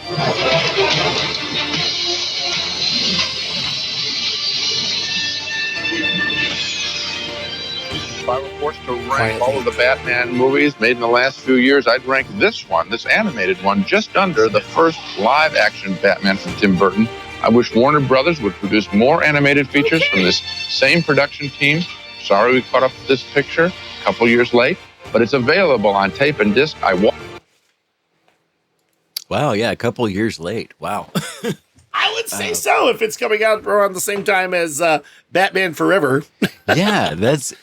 Speaker 3: If I were forced to rank all of the Batman movies made in the last few years, I'd rank this animated one, just under the first live-action Batman from Tim Burton. I wish Warner Brothers would produce more animated features from this same production team. Sorry we caught up with this picture a couple years late, but it's available on tape and disc.
Speaker 1: Wow, yeah, a couple years late. Wow.
Speaker 2: I would say so if it's coming out around the same time as Batman Forever.
Speaker 1: Yeah, that's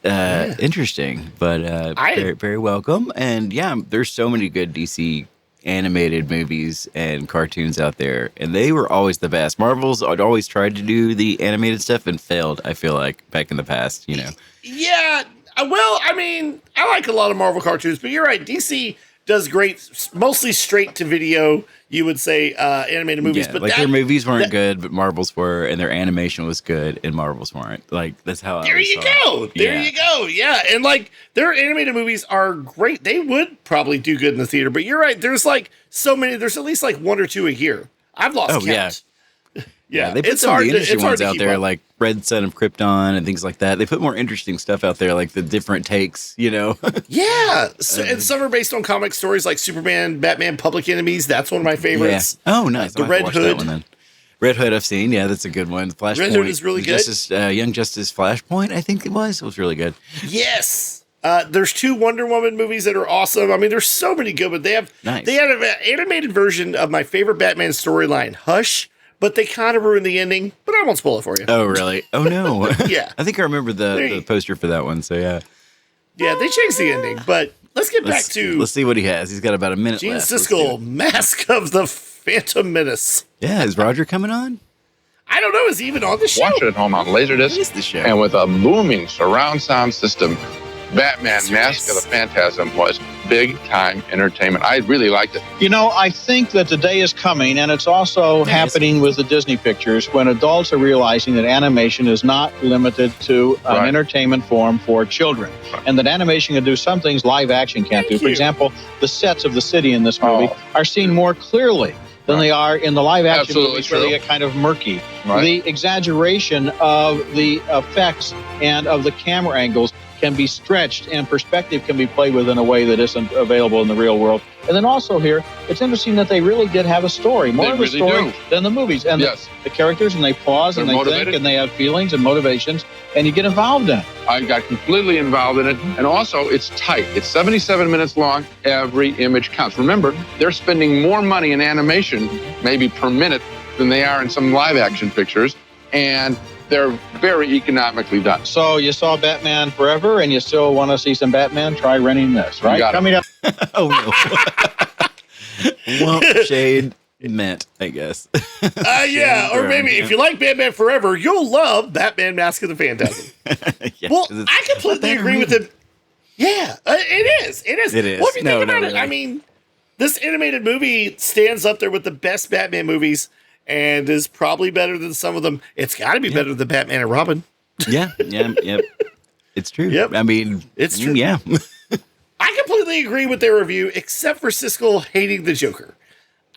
Speaker 1: interesting, but very, very welcome. And yeah, there's so many good DC animated movies and cartoons out there, and they were always the best. Marvel's had always tried to do the animated stuff and failed, I feel like, back in the past, you know.
Speaker 2: Yeah, well, I mean, I like a lot of Marvel cartoons, but you're right, DC does great, mostly straight to video, you would say, animated movies.
Speaker 1: Yeah,
Speaker 2: but
Speaker 1: like their movies weren't good, but Marvel's were, and their animation was good, and Marvel's weren't. Like, that's how
Speaker 2: There you go. There you go. Yeah, and like, their animated movies are great. They would probably do good in the theater, but you're right. There's like so many, there's at least like one or two a year. I've lost count.
Speaker 1: Yeah.
Speaker 2: Yeah,
Speaker 1: they put
Speaker 2: it's
Speaker 1: some
Speaker 2: hard
Speaker 1: of the interesting ones out there,
Speaker 2: up.
Speaker 1: like Red Son of Krypton and things like that. They put more interesting stuff out there, like the different takes, you know?
Speaker 2: Yeah, and some are based on comic stories like Superman, Batman, Public Enemies. That's one of my favorites.
Speaker 1: Yeah. Oh, nice.
Speaker 2: The Red Hood.
Speaker 1: That one, then. Red Hood I've seen. Yeah, that's a good one. Flashpoint.
Speaker 2: Red Hood is really good.
Speaker 1: Young Justice Flashpoint, I think it was. It was really good.
Speaker 2: Yes. There's 2 Wonder Woman movies that are awesome. I mean, there's so many good, but they had an animated version of my favorite Batman storyline, Hush. But they kind of ruined the ending, but I won't spoil it for you.
Speaker 1: Oh, really? Oh, no.
Speaker 2: Yeah.
Speaker 1: I think I remember the poster for that one, so yeah.
Speaker 2: Yeah, they changed the ending, but let's get back to...
Speaker 1: Let's see what he has. He's got about a minute
Speaker 2: Gene
Speaker 1: left.
Speaker 2: Siskel, Mask of the Phantom Menace.
Speaker 1: Yeah, is Roger coming on?
Speaker 2: I don't know, is he even on the show?
Speaker 3: Watch it at home on Laserdisc.
Speaker 1: What is the show?
Speaker 3: And with a booming surround sound system, Batman Mask of the Phantasm was big-time entertainment. I really liked it.
Speaker 7: You know, I think that the day is coming, and it's also happening with the Disney pictures, when adults are realizing that animation is not limited to an entertainment form for children, and that animation can do some things live action can't do. For example, the sets of the city in this movie are seen more clearly than they are in the live action movies, where they get kind of murky. The exaggeration of the effects and of the camera angles can be stretched, and perspective can be played with in a way that isn't available in the real world. And then also here, it's interesting that they really did have a story, more of a story than the movies. And the characters, and they pause and they think, and they have feelings and motivations, and you get involved in it.
Speaker 3: I got completely involved in it. And also, it's tight. It's 77 minutes long. Every image counts. Remember, they're spending more money in animation, maybe per minute, than they are in some live action pictures. And they're very economically done.
Speaker 7: So you saw Batman Forever, and you still want to see some Batman? Try renting this, right? Coming up.
Speaker 1: Oh, no. Well, shade meant, I guess.
Speaker 2: Yeah, or maybe if you like Batman Forever, you'll love Batman Mask of the Phantasm. Well, I completely agree with him. Yeah, it is. It is.
Speaker 1: It is.
Speaker 2: Well, if you think about it,
Speaker 1: really.
Speaker 2: I mean, this animated movie stands up there with the best Batman movies, and is probably better than some of them. It's got to be better than Batman and Robin.
Speaker 1: Yeah. It's true.
Speaker 2: Yep.
Speaker 1: I mean,
Speaker 2: it's true.
Speaker 1: Yeah.
Speaker 2: I completely agree with their review, except for Siskel hating the Joker.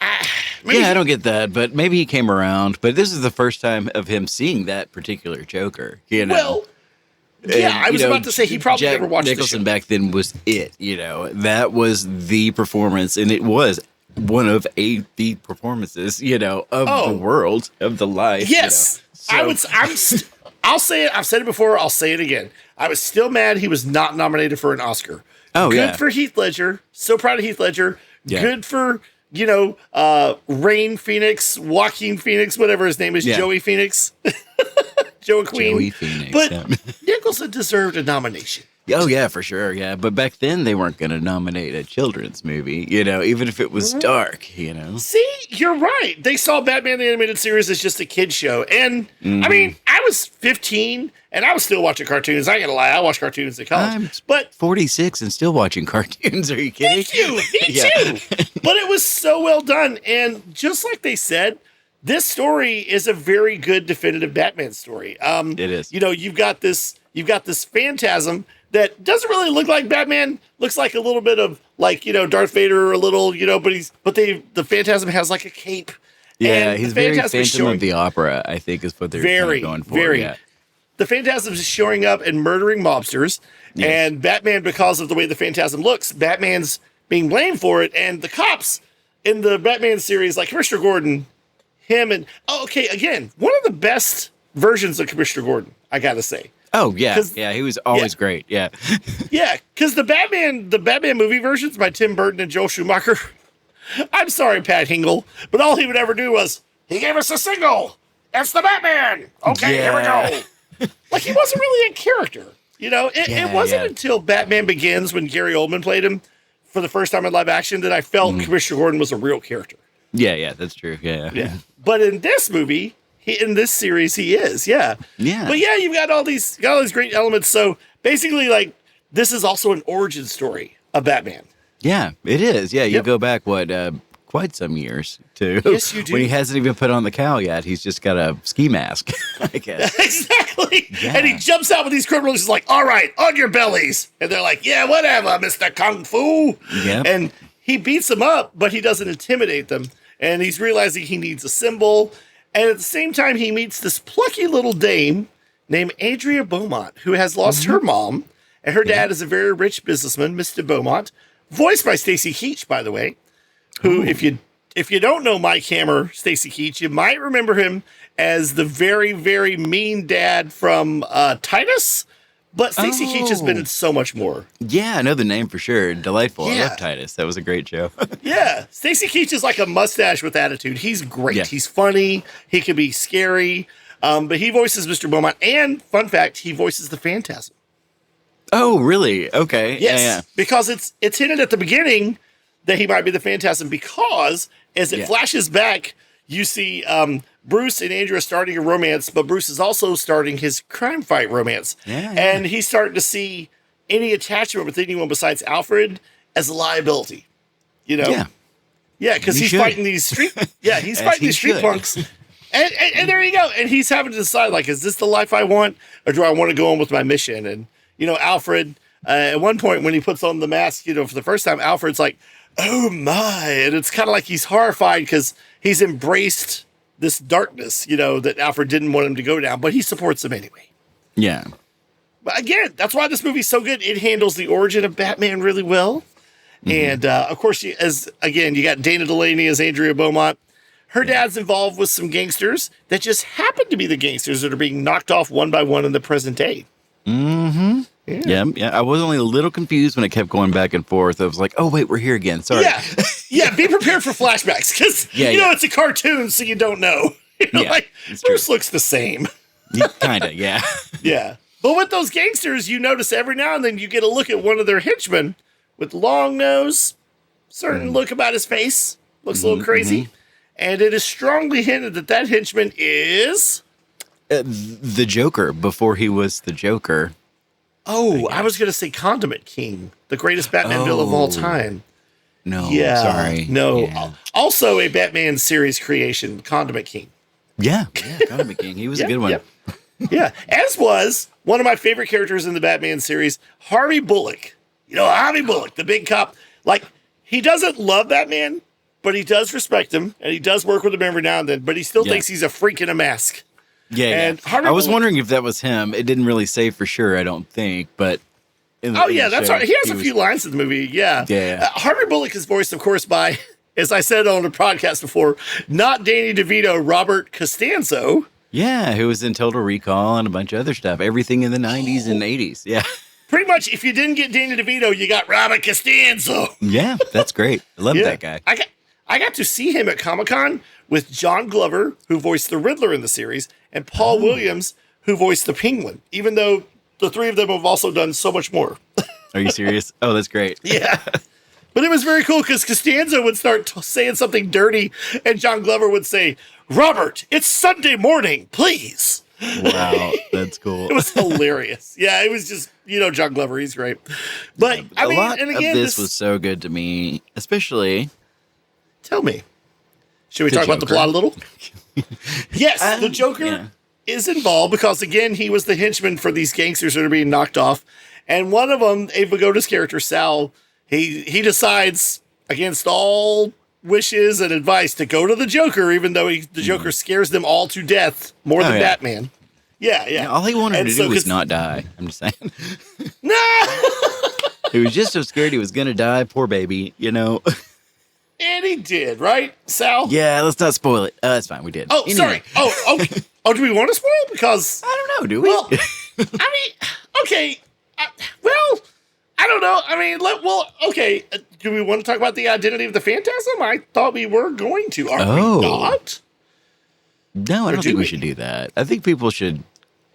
Speaker 1: I don't get that, but maybe he came around. But this is the first time of him seeing that particular Joker, you know?
Speaker 2: Well, yeah, I was about to say he probably never watched
Speaker 1: Nicholson back then was it, you know? That was the performance, and it was one of the performances, you know, of the world, of the life.
Speaker 2: Yes. You know? I'll say it. I've said it before. I'll say it again. I was still mad he was not nominated for an Oscar.
Speaker 1: Oh,
Speaker 2: Good for Heath Ledger. So proud of Heath Ledger.
Speaker 1: Yeah.
Speaker 2: Good for, Joaquin Phoenix, whatever his name is, Joey Phoenix. Joaquin.
Speaker 1: Joey Phoenix.
Speaker 2: But Nicholson deserved a nomination.
Speaker 1: Oh, yeah, for sure. Yeah. But back then, they weren't going to nominate a children's movie, you know, even if it was dark, you know.
Speaker 2: See, you're right. They saw Batman the Animated Series as just a kid's show. And, I mean, I was 15, and I was still watching cartoons. I ain't gonna lie, I watched cartoons in college. But
Speaker 1: 46 and still watching cartoons. Are you kidding?
Speaker 2: Me too. But it was so well done. And just like they said, this story is a very good definitive Batman story.
Speaker 1: It is.
Speaker 2: You've got this Phantasm that doesn't really look like Batman. Looks like a little bit of Darth Vader, a little, but the Phantasm has like a cape.
Speaker 1: Yeah,
Speaker 2: and
Speaker 1: he's very Phantom of the Opera, I think, is what they're kind of going for. Yeah.
Speaker 2: The Phantasm is showing up and murdering mobsters, and Batman, because of the way the Phantasm looks, Batman's being blamed for it, and the cops in the Batman series, like Commissioner Gordon, again, one of the best versions of Commissioner Gordon, I gotta say.
Speaker 1: Oh yeah, he was always great. Yeah,
Speaker 2: yeah, because the Batman movie versions by Tim Burton and Joel Schumacher. I'm sorry, Pat Hingle, but all he would ever do was he gave us a single. It's the Batman. Okay, here we go. Like he wasn't really a character. It wasn't until Batman Begins, when Gary Oldman played him for the first time in live action, that I felt Commissioner Gordon was a real character.
Speaker 1: Yeah, that's true. Yeah.
Speaker 2: But in this movie, in this series, he is. Yeah. But yeah, you've got all these great elements. So basically, like, this is also an origin story of Batman.
Speaker 1: Yeah, it is. Yeah, you go back quite some years to when he hasn't even put on the cowl yet. He's just got a ski mask, I guess.
Speaker 2: Exactly. Yeah. And he jumps out with these criminals. He's like, "All right, on your bellies." And they're like, "Yeah, whatever, Mr. Kung Fu."
Speaker 1: Yeah.
Speaker 2: And he beats them up, but he doesn't intimidate them. And he's realizing he needs a symbol. And at the same time, he meets this plucky little dame named Adria Beaumont, who has lost her mom. And her dad is a very rich businessman, Mr. Beaumont, voiced by Stacy Keach, by the way, who, if you don't know Mike Hammer, Stacy Keach, you might remember him as the very, very mean dad from Titus. But Stacy Keach has been in so much more.
Speaker 1: Yeah, I know the name for sure. Delightful.
Speaker 2: Yeah.
Speaker 1: I love Titus. That was a great show.
Speaker 2: Yeah. Stacy Keach is like a mustache with attitude. He's great. Yeah. He's funny. He can be scary. But he voices Mr. Beaumont. And, fun fact, he voices the Phantasm.
Speaker 1: Oh, really? Okay.
Speaker 2: Yes.
Speaker 1: Yeah.
Speaker 2: Because it's hinted at the beginning that he might be the Phantasm, because as it flashes back, you see Bruce and Andrea starting a romance, but Bruce is also starting his crime fight romance.
Speaker 1: Yeah.
Speaker 2: And he's starting to see any attachment with anyone besides Alfred as a liability. Yeah. Yeah, because he's fighting these street punks. And there you go. And he's having to decide, like, is this the life I want, or do I want to go on with my mission? And, Alfred, at one point when he puts on the mask, for the first time, Alfred's like, "Oh my." And it's kind of like he's horrified because he's embraced this darkness, that Alfred didn't want him to go down, but he supports him anyway.
Speaker 1: Yeah.
Speaker 2: But again, that's why this movie's so good. It handles the origin of Batman really well. And of course, you got Dana Delaney as Andrea Beaumont. Her dad's involved with some gangsters that just happen to be the gangsters that are being knocked off one by one in the present day.
Speaker 1: Mm-hmm. Yeah. I was only a little confused when it kept going back and forth. I was like, "Oh wait, we're here again." Sorry.
Speaker 2: Yeah. Be prepared for flashbacks, because it's a cartoon, so you don't know. Bruce looks the same.
Speaker 1: Kind of, yeah.
Speaker 2: Yeah. But with those gangsters, you notice every now and then you get a look at one of their henchmen with long nose, certain look about his face, looks a little crazy, and it is strongly hinted that henchman is
Speaker 1: the Joker before he was the Joker.
Speaker 2: Oh, I was going to say Condiment King, the greatest Batman villain of all time.
Speaker 1: No, sorry.
Speaker 2: No.
Speaker 1: Yeah.
Speaker 2: Also a Batman series creation, Condiment King.
Speaker 1: Yeah, Condiment King. He was a good one.
Speaker 2: Yeah, as was one of my favorite characters in the Batman series, Harvey Bullock. Harvey Bullock, the big cop. Like, he doesn't love Batman, but he does respect him, and he does work with him every now and then, but he still thinks he's a freak in a mask.
Speaker 1: Yeah, I was wondering if that was him. It didn't really say for sure, I don't think, but...
Speaker 2: that's right. He has a few lines in the movie, yeah. Harvey Bullock is voiced, of course, by, as I said on the podcast before, not Danny DeVito, Robert Costanzo.
Speaker 1: Yeah, who was in Total Recall and a bunch of other stuff. Everything in the 90s and 80s, yeah.
Speaker 2: Pretty much, if you didn't get Danny DeVito, you got Robert Costanzo.
Speaker 1: Yeah, that's great. I love that guy.
Speaker 2: I got to see him at Comic-Con with John Glover, who voiced the Riddler in the series, and Paul Williams, who voiced the Penguin, even though the three of them have also done so much more.
Speaker 1: Are you serious? Oh, that's great.
Speaker 2: Yeah. But it was very cool because Costanzo would start saying something dirty, and John Glover would say, "Robert, it's Sunday morning, please."
Speaker 1: Wow, that's cool.
Speaker 2: It was hilarious. Yeah, it was just, John Glover, he's great. But
Speaker 1: a lot of this was so good to me, especially...
Speaker 2: Tell me. Should we talk about the plot a little? Yes, the Joker is involved because, again, he was the henchman for these gangsters that are being knocked off. And one of them, Ava Pagoda's character, Sal, he decides against all wishes and advice to go to the Joker, even though the Joker scares them all to death more than Batman. Yeah.
Speaker 1: All he wanted to do was not die. I'm just saying.
Speaker 2: No!
Speaker 1: He was just so scared he was going to die. Poor baby, you know.
Speaker 2: And he did, right, Sal?
Speaker 1: Yeah, let's not spoil it. It's fine. We did.
Speaker 2: Oh, anyway. Sorry. Oh, okay. Oh, do we want to spoil it? Because
Speaker 1: I don't know. Do we?
Speaker 2: Well, I mean, okay. Well, I don't know. I mean, okay. Do we want to talk about the identity of the Phantasm? I thought we were going to. Are we not?
Speaker 1: No, I don't think we should do that. I think people should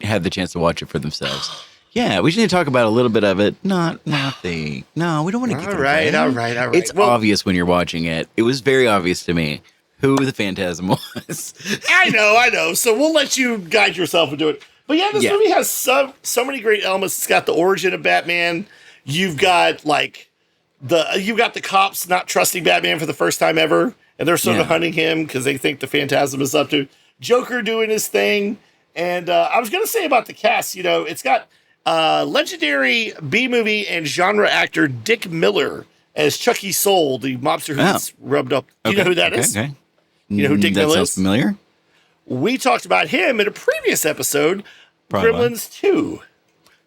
Speaker 1: have the chance to watch it for themselves. Yeah, we should need to talk about a little bit of it. Not nothing. No, we don't want to get
Speaker 2: all right.
Speaker 1: It's obvious when you're watching it. It was very obvious to me who the Phantasm was.
Speaker 2: I know. So we'll let you guide yourself into it. But yeah, this movie has so many great elements. It's got the origin of Batman. You've got the cops not trusting Batman for the first time ever, and they're sort of hunting him because they think the Phantasm is up to. Joker doing his thing, and I was gonna say about the cast. You know, it's got legendary B-movie and genre actor Dick Miller as Chucky Soul, the mobster who's rubbed up. Do you know who that is?
Speaker 1: Okay.
Speaker 2: You know who Dick Miller is?
Speaker 1: That sounds familiar.
Speaker 2: We talked about him in a previous episode, Gremlins 2.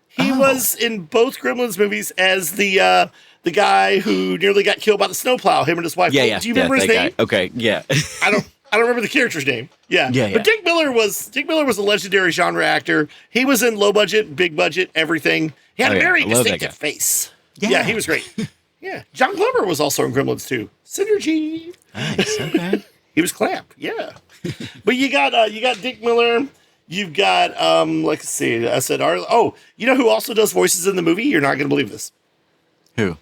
Speaker 2: He was in both Gremlins movies as the guy who nearly got killed by the snowplow, him and his wife.
Speaker 1: Yeah.
Speaker 2: Do you remember his name?
Speaker 1: Guy. Okay, yeah.
Speaker 2: I don't remember the character's name. Yeah. But Dick Miller was a legendary genre actor. He was in low budget, big budget, everything. He had a very distinctive face. Yeah, he was great. Yeah. John Glover was also in Gremlins 2. Synergy.
Speaker 1: Nice. Okay.
Speaker 2: He was Clamp. Yeah. But you got Dick Miller. You've got let's see. I said, you know who also does voices in the movie? You're not going to believe this.
Speaker 1: Who?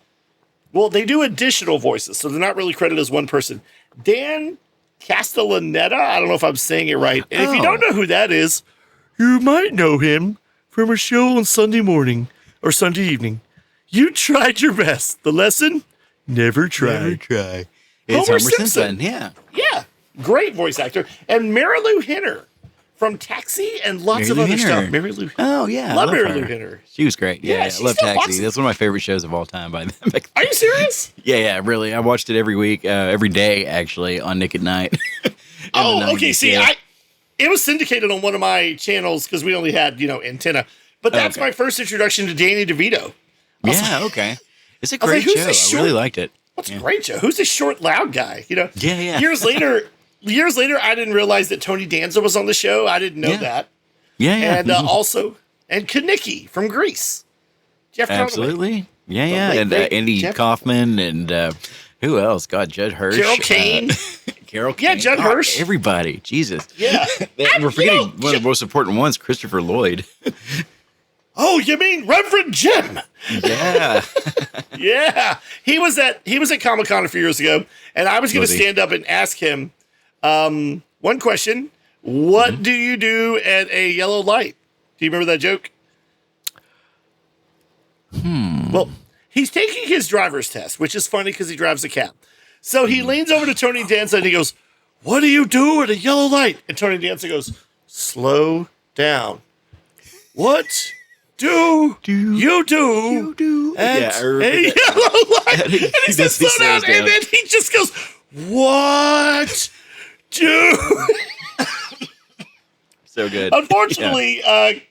Speaker 2: Well, they do additional voices, so they're not really credited as one person. Dan Castellaneta. I don't know if I'm saying it right. And if you don't know who that is, you might know him from a show on Sunday morning or Sunday evening. You tried your best. The lesson: never try.
Speaker 1: Never try. It's
Speaker 2: Homer
Speaker 1: Homer Simpson. Yeah.
Speaker 2: Yeah. Great voice actor. And Mary Lou Henner from Taxi and lots of other stuff. Mary Lou.
Speaker 1: Oh, yeah.
Speaker 2: Love Mary Lou Henner.
Speaker 1: She was great. Yeah, I love Taxi.
Speaker 2: Awesome.
Speaker 1: That's one of my favorite shows of all time by them.
Speaker 2: Are you serious?
Speaker 1: Yeah, really. I watched it every week, every day, actually, on Nick at Night.
Speaker 2: Okay. See, it was syndicated on one of my channels because we only had, antenna. But that's my first introduction to Danny DeVito.
Speaker 1: Okay. It's a great show. I really liked it.
Speaker 2: What's a great show? Who's this short, loud guy?
Speaker 1: Yeah.
Speaker 2: Years later, I didn't realize that Tony Danza was on the show. I didn't know that.
Speaker 1: Yeah.
Speaker 2: And and Kanicki from Grease. Jeff
Speaker 1: Absolutely. Yeah. And Andy Kaufman and who else? God, Judd Hirsch.
Speaker 2: Carol Kane.
Speaker 1: Carol Kane.
Speaker 2: Yeah, Judd Hirsch.
Speaker 1: Everybody. Jesus.
Speaker 2: Yeah.
Speaker 1: We're forgetting one of the most important ones, Christopher Lloyd.
Speaker 2: Oh, you mean Reverend Jim?
Speaker 1: Yeah.
Speaker 2: Yeah. He was at Comic-Con a few years ago, and I was going to stand up and ask him one question. What do you do at a yellow light? Do you remember that joke? Well, he's taking his driver's test, which is funny because he drives a cab. So he leans over to Tony Danza and he goes, "What do you do at a yellow light?" And Tony Danza goes, "Slow down." What do you do at a yellow light? And he says, "Slow down." And then he just goes, "What do?"
Speaker 1: So good.
Speaker 2: Unfortunately,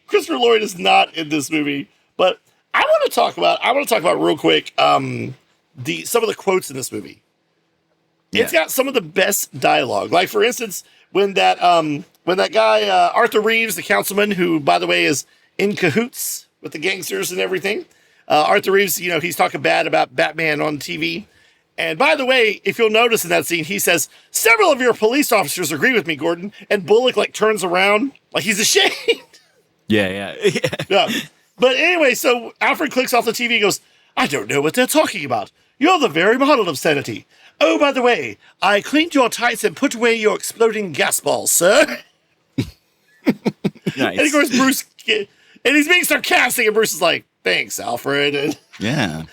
Speaker 2: Christopher Lloyd is not in this movie, but I want to talk about real quick some of the quotes in this movie. It's got some of the best dialogue. Like, for instance, when that guy Arthur Reeves, the councilman, who by the way is in cahoots with the gangsters and everything, Arthur Reeves, he's talking bad about Batman on TV. And by the way, if you'll notice in that scene, he says, "Several of your police officers agree with me, Gordon." And Bullock turns around like he's ashamed.
Speaker 1: Yeah.
Speaker 2: But anyway, so Alfred clicks off the TV and goes, "I don't know what they're talking about. You're the very model of sanity. Oh, by the way, I cleaned your tights and put away your exploding gas balls, sir."
Speaker 1: Nice.
Speaker 2: And of course, Bruce, and he's being sarcastic, and Bruce is like, "Thanks, Alfred." And
Speaker 1: yeah.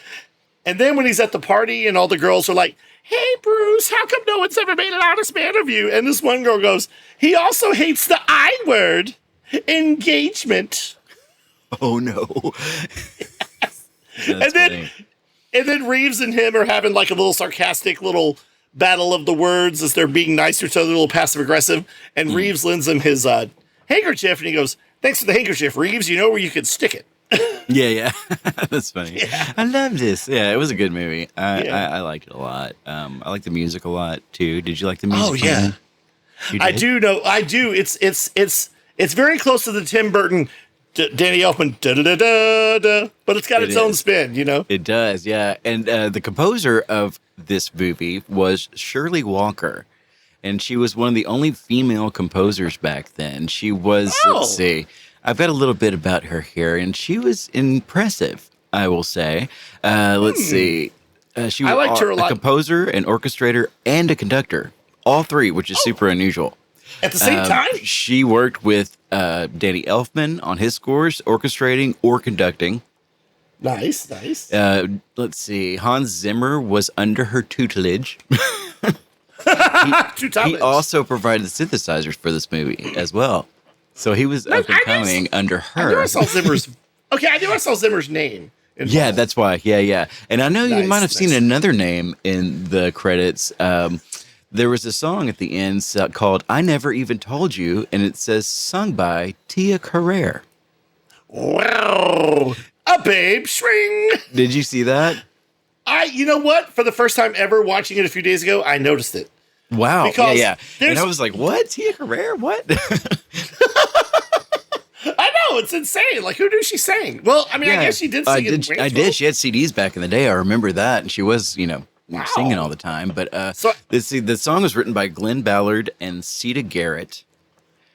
Speaker 2: then when he's at the party and all the girls are like, hey, Bruce, how come no one's ever made an honest man of you? And this one girl goes, he also hates the I word, engagement.
Speaker 1: Oh, no.
Speaker 2: And then Reeves and him are having like a little sarcastic little battle of the words as they're being nice to each other, a little passive aggressive. And Reeves lends him his handkerchief, and he goes, thanks for the handkerchief, Reeves. You know where you could stick it.
Speaker 1: Yeah. That's funny.
Speaker 2: Yeah.
Speaker 1: I love this. Yeah, it was a good movie. I liked it a lot. I like the music a lot, too. Did you like the music?
Speaker 2: Oh, yeah. I do know. I do. It's very close to the Tim Burton Danny Elfman, da-da-da-da-da, but it's got its own spin, you know?
Speaker 1: It does, yeah. And the composer of this movie was Shirley Walker, and she was one of the only female composers back then. She was, let's see, I've got a little bit about her here, and she was impressive, I will say. Let's see. She was
Speaker 2: liked her a lot.
Speaker 1: composer, an orchestrator, and a conductor. All three, which is super unusual.
Speaker 2: At the same time?
Speaker 1: She worked with Danny Elfman on his scores, orchestrating or conducting.
Speaker 2: Nice.
Speaker 1: Let's see. Hans Zimmer was under her tutelage. He also provided the synthesizers for this movie as well. So he was up and coming under her.
Speaker 2: I knew I saw Zimmer's name.
Speaker 1: Yeah, that's why. Yeah. And I know you might have seen another name in the credits. There was a song at the end called I Never Even Told You, and it says sung by Tia Carrere.
Speaker 2: Wow. A babe string.
Speaker 1: Did you see that?
Speaker 2: You know what? For the first time ever watching it a few days ago, I noticed it.
Speaker 1: Wow.
Speaker 2: Because
Speaker 1: yeah. And I was like, what? Tia Carrere? What?
Speaker 2: I know. It's insane. Like, who knew she sang? Well, I mean, I guess she did sing it.
Speaker 1: I did. She had CDs back in the day. I remember that. And she was, singing all the time. But the song was written by Glenn Ballard and Sita Garrett.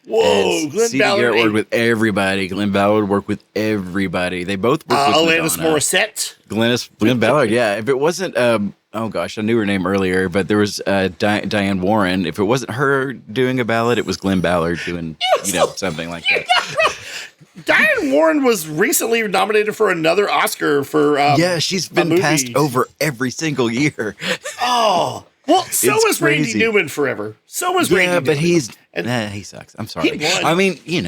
Speaker 2: Whoa,
Speaker 1: Glenn Ballard worked with everybody. Glenn Ballard worked with everybody. They both worked with
Speaker 2: Alanis Morissette.
Speaker 1: Glenn Ballard, yeah. If it wasn't, oh gosh, I knew her name earlier, but there was Diane Warren. If it wasn't her doing a ballad, it was Glenn Ballard doing, something like that.
Speaker 2: Diane Warren was recently nominated for another Oscar for
Speaker 1: she's been passed over every single year.
Speaker 2: Oh, well, so was Randy Newman forever. So was Randy Newman.
Speaker 1: But he sucks. I'm sorry. I mean, he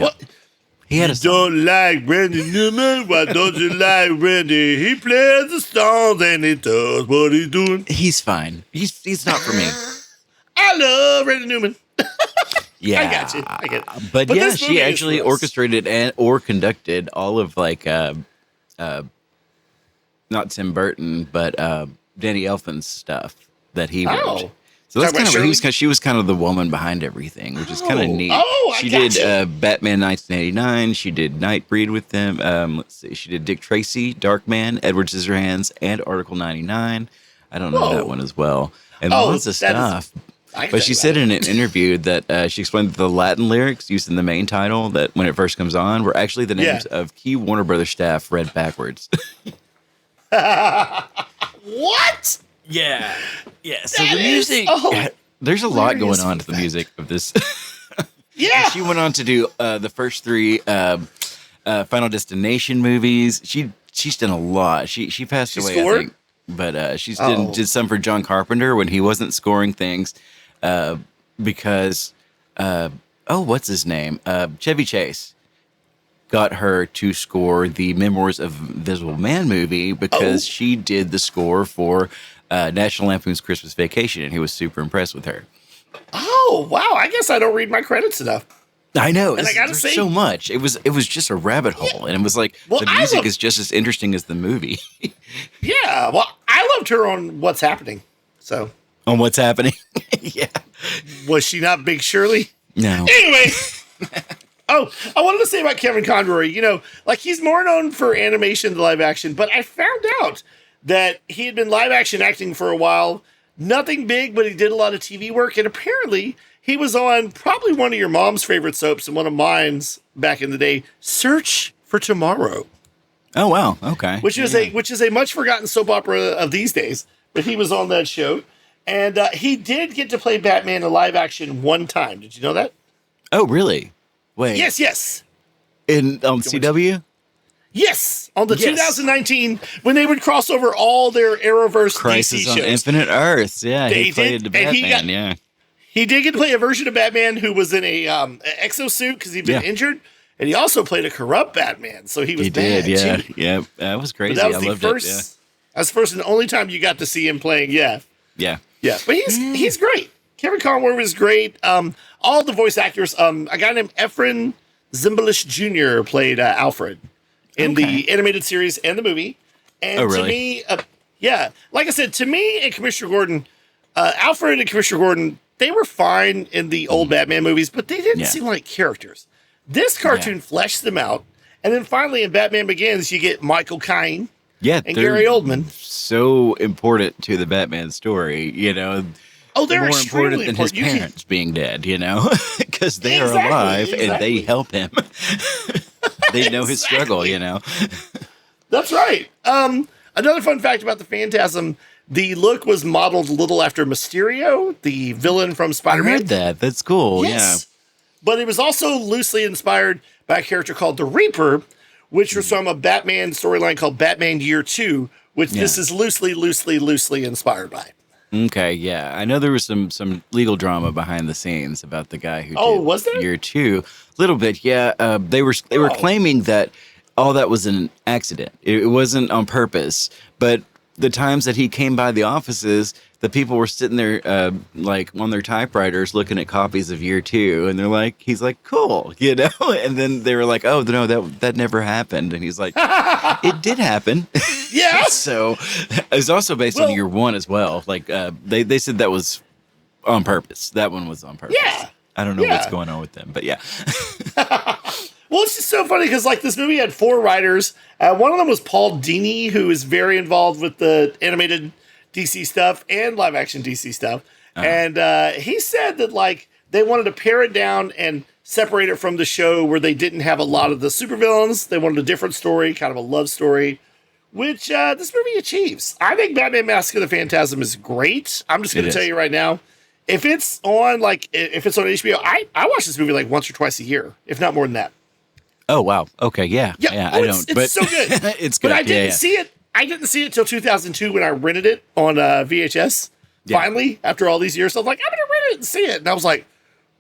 Speaker 1: had a song.
Speaker 2: Don't like Randy Newman? Why don't you like Randy? He plays the songs and he does what he's doing.
Speaker 1: He's fine. He's not for me.
Speaker 2: I love Randy Newman.
Speaker 1: Yeah,
Speaker 2: I got you. I get it.
Speaker 1: But yeah, she actually orchestrated or conducted all of not Tim Burton, but Danny Elfman's stuff that he wrote. So that's kind of she was kind of the woman behind everything, which is kind of neat. She did Batman 1989. She did Nightbreed with them. Let's see, she did Dick Tracy, Darkman, Edward Scissorhands, and Article 99. I don't know that one as well, and lots of stuff. But she said in an interview that she explained that the Latin lyrics used in the main title, that when it first comes on, were actually the names of key Warner Brothers staff read backwards.
Speaker 2: What?
Speaker 1: Yeah. So the music, there's a lot going on to the music of this.
Speaker 2: Yeah.
Speaker 1: She went on to do the first three Final Destination movies. She's done a lot. She passed away,
Speaker 2: scored?
Speaker 1: I think. But she did some for John Carpenter when he wasn't scoring things because, what's his name? Chevy Chase got her to score the Memoirs of Invisible Man movie because she did the score for National Lampoon's Christmas Vacation, and he was super impressed with her.
Speaker 2: Oh, wow. I guess I don't read my credits enough.
Speaker 1: I know.
Speaker 2: And I gotta
Speaker 1: there's
Speaker 2: say,
Speaker 1: so much. It was just a rabbit hole, and it was like the music is just as interesting as the movie.
Speaker 2: Yeah, well, I loved her on What's Happening. So
Speaker 1: on What's Happening, yeah.
Speaker 2: Was she not Big Shirley?
Speaker 1: No.
Speaker 2: Anyway, I wanted to say about Kevin Conroy. He's more known for animation than live action, but I found out that he had been live action acting for a while. Nothing big, but he did a lot of TV work, and apparently he was on probably one of your mom's favorite soaps and one of mine's back in the day, Search for Tomorrow.
Speaker 1: Oh wow, okay.
Speaker 2: Which is a much forgotten soap opera of these days, but he was on that show, and he did get to play Batman in live action one time. Did you know that?
Speaker 1: Oh really? Wait.
Speaker 2: Yes.
Speaker 1: On CW?
Speaker 2: Yes, on the 2019 when they would cross over all their Arrowverse
Speaker 1: Crisis
Speaker 2: DC
Speaker 1: on
Speaker 2: shows.
Speaker 1: Infinite Earths. Yeah,
Speaker 2: They
Speaker 1: he played
Speaker 2: did,
Speaker 1: the
Speaker 2: and
Speaker 1: Batman.
Speaker 2: he did get to play a version of Batman who was in a exosuit because he'd been injured, and he also played a corrupt Batman, so he was bad too.
Speaker 1: Yeah, that was crazy.
Speaker 2: But that was
Speaker 1: I
Speaker 2: the
Speaker 1: loved
Speaker 2: first.
Speaker 1: it. Yeah.
Speaker 2: That's the first and only time you got to see him playing. Yeah. But he's great. Kevin Conroy was great. All the voice actors. A guy named Efren Zimbalist Jr. played Alfred in the animated series and the movie. And to me, like I said, to me and Commissioner Gordon, Alfred and Commissioner Gordon, they were fine in the old Batman movies, but they didn't seem like characters. This cartoon fleshed them out. And then finally in Batman Begins, you get Michael Caine and Gary Oldman.
Speaker 1: So important to the Batman story, you know.
Speaker 2: Oh, they're
Speaker 1: more
Speaker 2: extremely
Speaker 1: important than his parents being dead, you know, because they are alive and they help him. They know his struggle, you know.
Speaker 2: That's right. Another fun fact about the Phantasm, the look was modeled a little after Mysterio, the villain from Spider-Man.
Speaker 1: I read that. That's cool.
Speaker 2: Yes. But it was also loosely inspired by a character called the Reaper, which was from a Batman storyline called Batman Year 2, which this is loosely inspired by.
Speaker 1: Okay, yeah. I know there was some legal drama behind the scenes about the guy who did
Speaker 2: was there?
Speaker 1: Year 2. A little bit, yeah. They were claiming that all that was an accident. It wasn't on purpose. But the times that he came by the offices, the people were sitting there like on their typewriters looking at copies of Year 2, and they're like, he's like, cool, you know? And then they were like, oh, no, that never happened. And he's like, it did happen.
Speaker 2: Yeah.
Speaker 1: So it was also based on Year 1 as well. Like they said that was on purpose. That one was on purpose.
Speaker 2: Yeah.
Speaker 1: I don't know what's going on with them, but yeah.
Speaker 2: Well, it's just so funny because like this movie had 4 writers. One of them was Paul Dini, who is very involved with the animated DC stuff and live action DC stuff. And he said that like they wanted to pare it down and separate it from the show where they didn't have a lot of the supervillains. They wanted a different story, kind of a love story, which this movie achieves. I think Batman Mask of the Phantasm is great. I'm just going to tell you right now, if it's on HBO, I watch this movie like once or twice a year, if not more than that.
Speaker 1: Oh, wow. Okay. Yeah. I don't.
Speaker 2: It's so good.
Speaker 1: It's good.
Speaker 2: But I didn't see it. I didn't see it till 2002 when I rented it on VHS. Finally, after all these years, I was like, I'm going to rent it and see it. And I was like,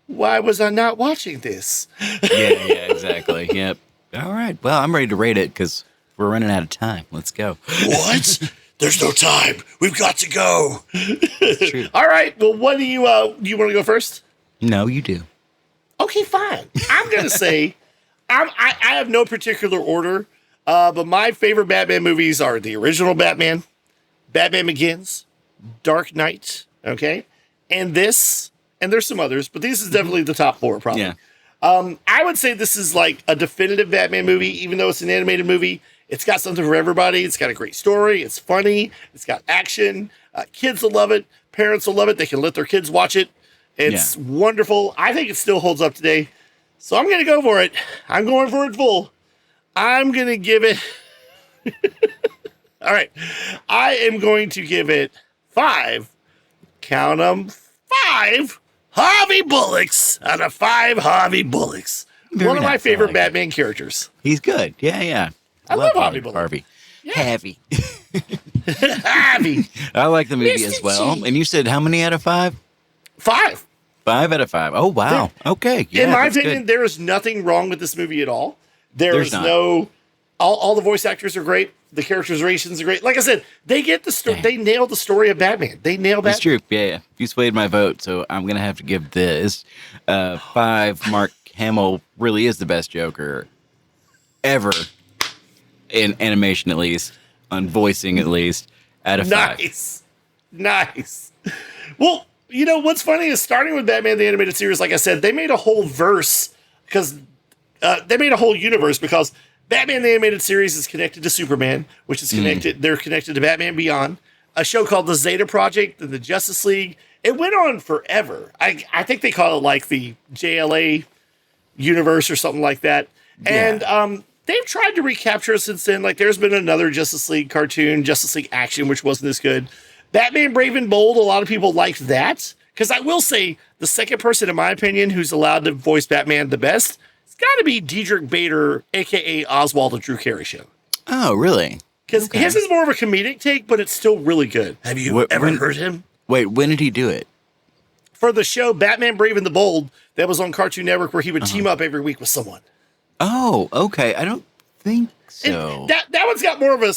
Speaker 2: why was I not watching this?
Speaker 1: Yeah, exactly. Yep. All right. Well, I'm ready to rate it because we're running out of time. Let's go.
Speaker 2: What? There's no time. We've got to go.
Speaker 1: That's true.
Speaker 2: All right. Well, what do you want to go first?
Speaker 1: No, you do.
Speaker 2: Okay, fine. I'm going to say I have no particular order, but my favorite Batman movies are the original Batman, Batman Begins, Dark Knight, okay? And this, and there's some others, but this is definitely the top 4 probably.
Speaker 1: Yeah.
Speaker 2: I would say this is like a definitive Batman movie, even though it's an animated movie. It's got something for everybody. It's got a great story. It's funny. It's got action. Kids will love it. Parents will love it. They can let their kids watch it. It's wonderful. I think it still holds up today. So I'm going to go for it. I'm going for it full. I'm going to give it... All right. I am going to give it 5. Count them. 5 Harvey Bullocks out of 5 Harvey Bullocks. One of my favorite Batman characters.
Speaker 1: He's good. Yeah.
Speaker 2: I love Harvey Bullock.
Speaker 1: Harvey.
Speaker 2: Yeah.
Speaker 1: Harvey.
Speaker 2: Harvey.
Speaker 1: I like the movie as well.
Speaker 2: G.
Speaker 1: And you said how many out of 5?
Speaker 2: 5.
Speaker 1: 5 out of 5. Oh, wow. Okay. Yeah,
Speaker 2: in my opinion, there is nothing wrong with this movie at all. There's no... All the voice actors are great. The characterizations are great. Like I said, they get the story. They nailed the story of Batman. They nailed Batman.
Speaker 1: That's true. Yeah. You swayed my vote, so I'm going to have to give this 5. Mark Hamill really is the best Joker ever, in animation at least, on voicing at least, out of 5.
Speaker 2: Nice. Well, you know, what's funny is starting with Batman the Animated Series, like I said, they made a whole verse because they made a whole universe because Batman the Animated Series is connected to Superman, which is connected. They're connected to Batman Beyond, a show called The Zeta Project and the Justice League. It went on forever. I think they call it like the JLA universe or something like that. Yeah. And they've tried to recapture it since then. Like there's been another Justice League cartoon, Justice League Action, which wasn't as good. Batman Brave and Bold, a lot of people liked that. Because I will say, the second person, in my opinion, who's allowed to voice Batman the best is got to be Diedrich Bader, a.k.a. Oswald of Drew Carey Show.
Speaker 1: Oh, really?
Speaker 2: Because his is more of a comedic take, but it's still really good. Have you ever heard him?
Speaker 1: Wait, when did he do it?
Speaker 2: For the show Batman Brave and the Bold that was on Cartoon Network, where he would team up every week with someone.
Speaker 1: Oh, okay. I don't think so.
Speaker 2: And that one's got more of a,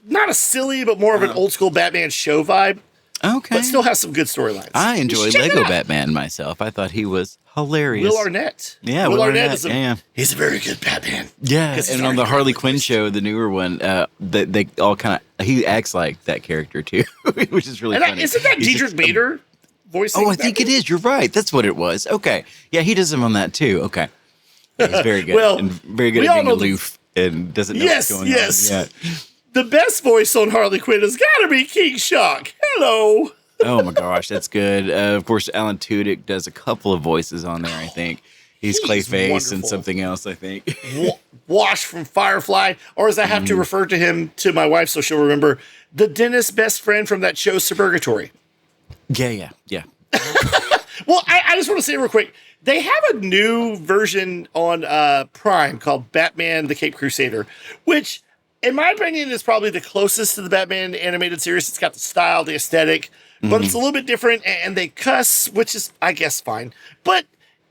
Speaker 2: not a silly, but more of an old school Batman show vibe.
Speaker 1: Okay.
Speaker 2: But still has some good storylines.
Speaker 1: I enjoy Lego Batman myself. I thought he was hilarious.
Speaker 2: Will Arnett.
Speaker 1: Yeah, Will Arnett is
Speaker 2: he's a very good Batman.
Speaker 1: Yeah, and on the Harley Quinn show, the newer one, they all kind of, he acts like that character too, which is really funny.
Speaker 2: Isn't that Diedrich Bader voicing?
Speaker 1: Oh, I think it is. You're right. That's what it was. Okay. Yeah, he does him on that too. Okay. Yeah, he's very good.
Speaker 2: Well,
Speaker 1: and very good at being aloof and doesn't know what's going on.
Speaker 2: Yeah. The best voice on Harley Quinn has got to be King Shark. Hello.
Speaker 1: Oh my gosh, that's good. Of course, Alan Tudyk does a couple of voices on there, I think. He's Clayface
Speaker 2: wonderful.
Speaker 1: and something else, I think.
Speaker 2: Wash from Firefly, or as I have to refer to him to my wife so she'll remember, the dentist's best friend from that show, Suburgatory.
Speaker 1: Yeah.
Speaker 2: Well, I just want to say real quick, they have a new version on Prime called Batman the Cape Crusader, which, in my opinion, is probably the closest to the Batman animated series. It's got the style, the aesthetic, but it's a little bit different, and they cuss, which is, I guess, fine. But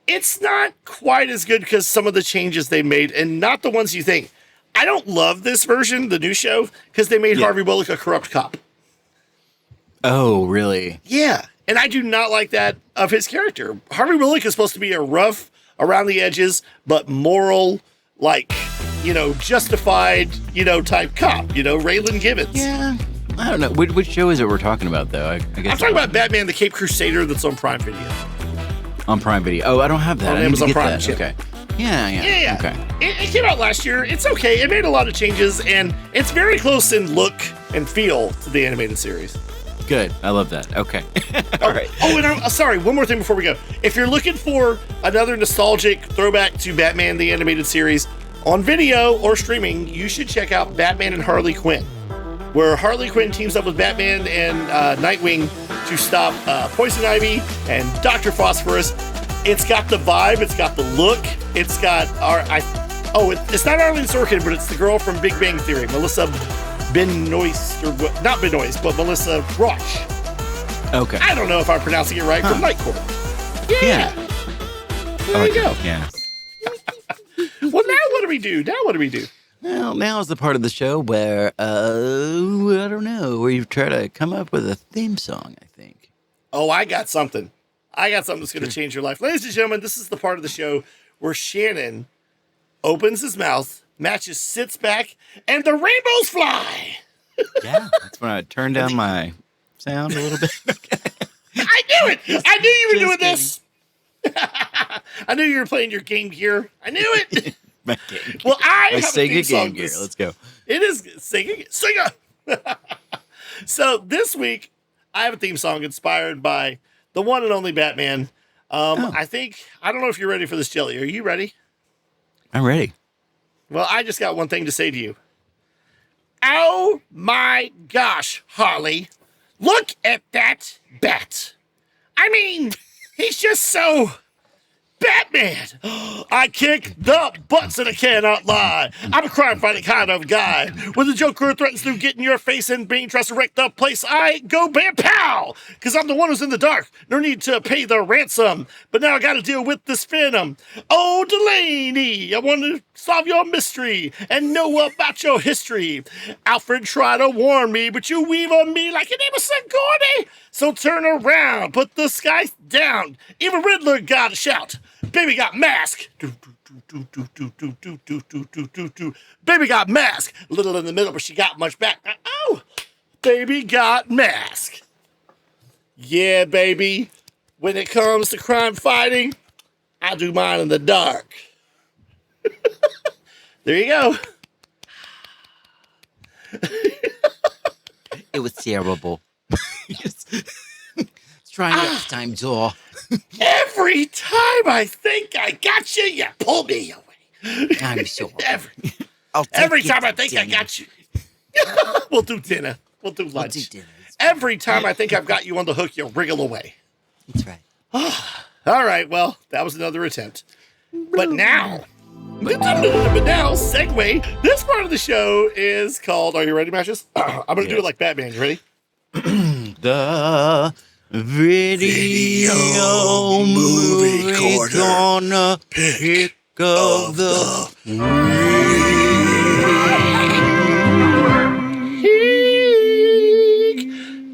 Speaker 2: it's not quite as good because some of the changes they made, and not the ones you think. I don't love this version, the new show, because they made Harvey Bullock a corrupt cop.
Speaker 1: Oh, really?
Speaker 2: Yeah, and I do not like that of his character. Harvey Bullock is supposed to be a rough, around the edges, but moral, like, justified, type cop, Raylan Gibbons.
Speaker 1: Yeah. I don't know. Which show is it we're talking about, though? I guess
Speaker 2: I'm talking about Batman the Cape Crusader that's on Prime Video.
Speaker 1: On Prime Video. Oh, I don't have that.
Speaker 2: On Amazon Prime.
Speaker 1: Okay. Yeah. Okay.
Speaker 2: It came out last year. It's okay. It made a lot of changes, and it's very close in look and feel to the animated series.
Speaker 1: Good. I love that. Okay. All right.
Speaker 2: Oh, and I'm sorry. One more thing before we go. If you're looking for another nostalgic throwback to Batman the animated series on video or streaming, you should check out Batman and Harley Quinn, where Harley Quinn teams up with Batman and Nightwing to stop Poison Ivy and Dr. Phosphorus. It's got the vibe. It's got the look. It's got it's not Arlene Sorkin, but it's the girl from Big Bang Theory, Melissa Benoist, or not Benoist, but Melissa Roche.
Speaker 1: Okay.
Speaker 2: I don't know if I'm pronouncing it right, from Night Court. Yeah. There you go.
Speaker 1: Yeah.
Speaker 2: Well, now what do we do?
Speaker 1: Well, now is the part of the show where, I don't know, where you try to come up with a theme song, I think.
Speaker 2: Oh, I got something. That's going to change your life. Ladies and gentlemen, this is the part of the show where Shannon opens his mouth, Matches sits back, and the rainbows fly.
Speaker 1: Yeah, that's when I turn down my sound a little bit.
Speaker 2: I knew it. I knew you were doing this. I knew you were playing your Game Gear. I knew it.
Speaker 1: My Game Gear.
Speaker 2: Well, I have
Speaker 1: Sega
Speaker 2: a theme song.
Speaker 1: Game Gear. Let's go.
Speaker 2: It is Sega. So this week, I have a theme song inspired by the one and only Batman. I don't know if you're ready for this, Jelly. Are you ready?
Speaker 1: I'm ready.
Speaker 2: Well, I just got one thing to say to you. Oh my gosh, Harley. Look at that bat. I mean, he's just so Batman. I kick the butts and I cannot lie. I'm a crime-fighting kind of guy. When the Joker threatens to get in your face and being tries to wreck the place, I go bam pow. Because I'm the one who's in the dark. No need to pay the ransom. But now I got to deal with this venom. Oh, Delaney, I want to solve your mystery and know about your history. Alfred tried to warn me, but you weave on me like your name was Sigourney. So turn around, put the sky down. Even Riddler got a shout. Baby got mask. Baby got mask. Little in the middle, but she got much back. Oh, baby got mask. Yeah, baby. When it comes to crime fighting, I do mine in the dark. There you go.
Speaker 1: It was terrible. Let's try next time, Zor.
Speaker 2: Every time I think I got you, you pull me away.
Speaker 1: I'm sure.
Speaker 2: Every time I think I got you. We'll do dinner. We'll do lunch. Every time I think I've got you on the hook, you'll wriggle away.
Speaker 1: That's right.
Speaker 2: All right, well, that was another attempt. But now, But now, segue. This part of the show is called, are you ready, Matches? I'm going to do it like Batman. You ready?
Speaker 1: The video movie corner pick of the
Speaker 2: week.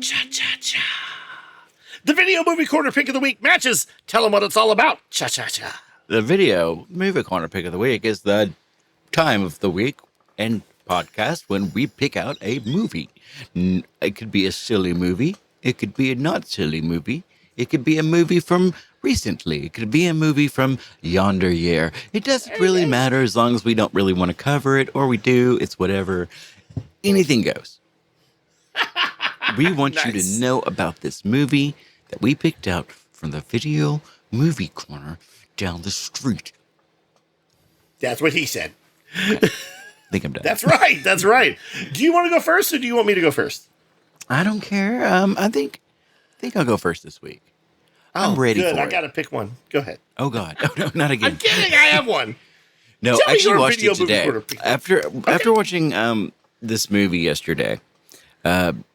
Speaker 2: Cha-cha-cha. The video movie corner pick of the week. Matches. Tell them what it's all about. Cha-cha-cha.
Speaker 1: The video movie corner pick of the week is the time of the week and podcast when we pick out a movie. It could be a silly movie. It could be a not silly movie. It could be a movie from recently. It could be a movie from yonder year. It doesn't really matter as long as we don't really want to cover it, or we do. It's whatever. Anything goes. We want you to know about this movie that we picked out from the video movie corner down the street.
Speaker 2: That's what he said.
Speaker 1: Okay. I think I'm done.
Speaker 2: That's right. That's right. Do you want to go first, or do you want me to go first?
Speaker 1: I don't care. I think I'll go first this week. I'm ready for it.
Speaker 2: I got to pick one. Go ahead.
Speaker 1: Oh, God. Oh, no, not again.
Speaker 2: I'm kidding. I have one.
Speaker 1: No,
Speaker 2: Tell
Speaker 1: I actually watched it today.
Speaker 2: After
Speaker 1: watching this movie yesterday,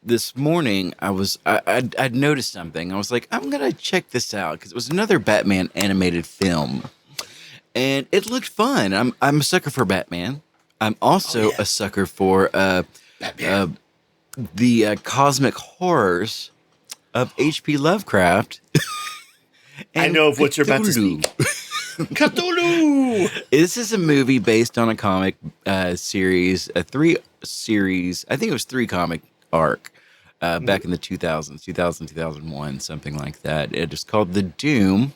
Speaker 1: this morning, I'd noticed something. I was like, I'm going to check this out because it was another Batman animated film. And it looked fun. I'm a sucker for Batman. I'm also a sucker for the cosmic horrors of H.P. Lovecraft.
Speaker 2: I know of what you're about to speak. Cthulhu!
Speaker 1: This is a movie based on a comic series, I think it was 3 comic arc back in the 2001, something like that. It is called The Doom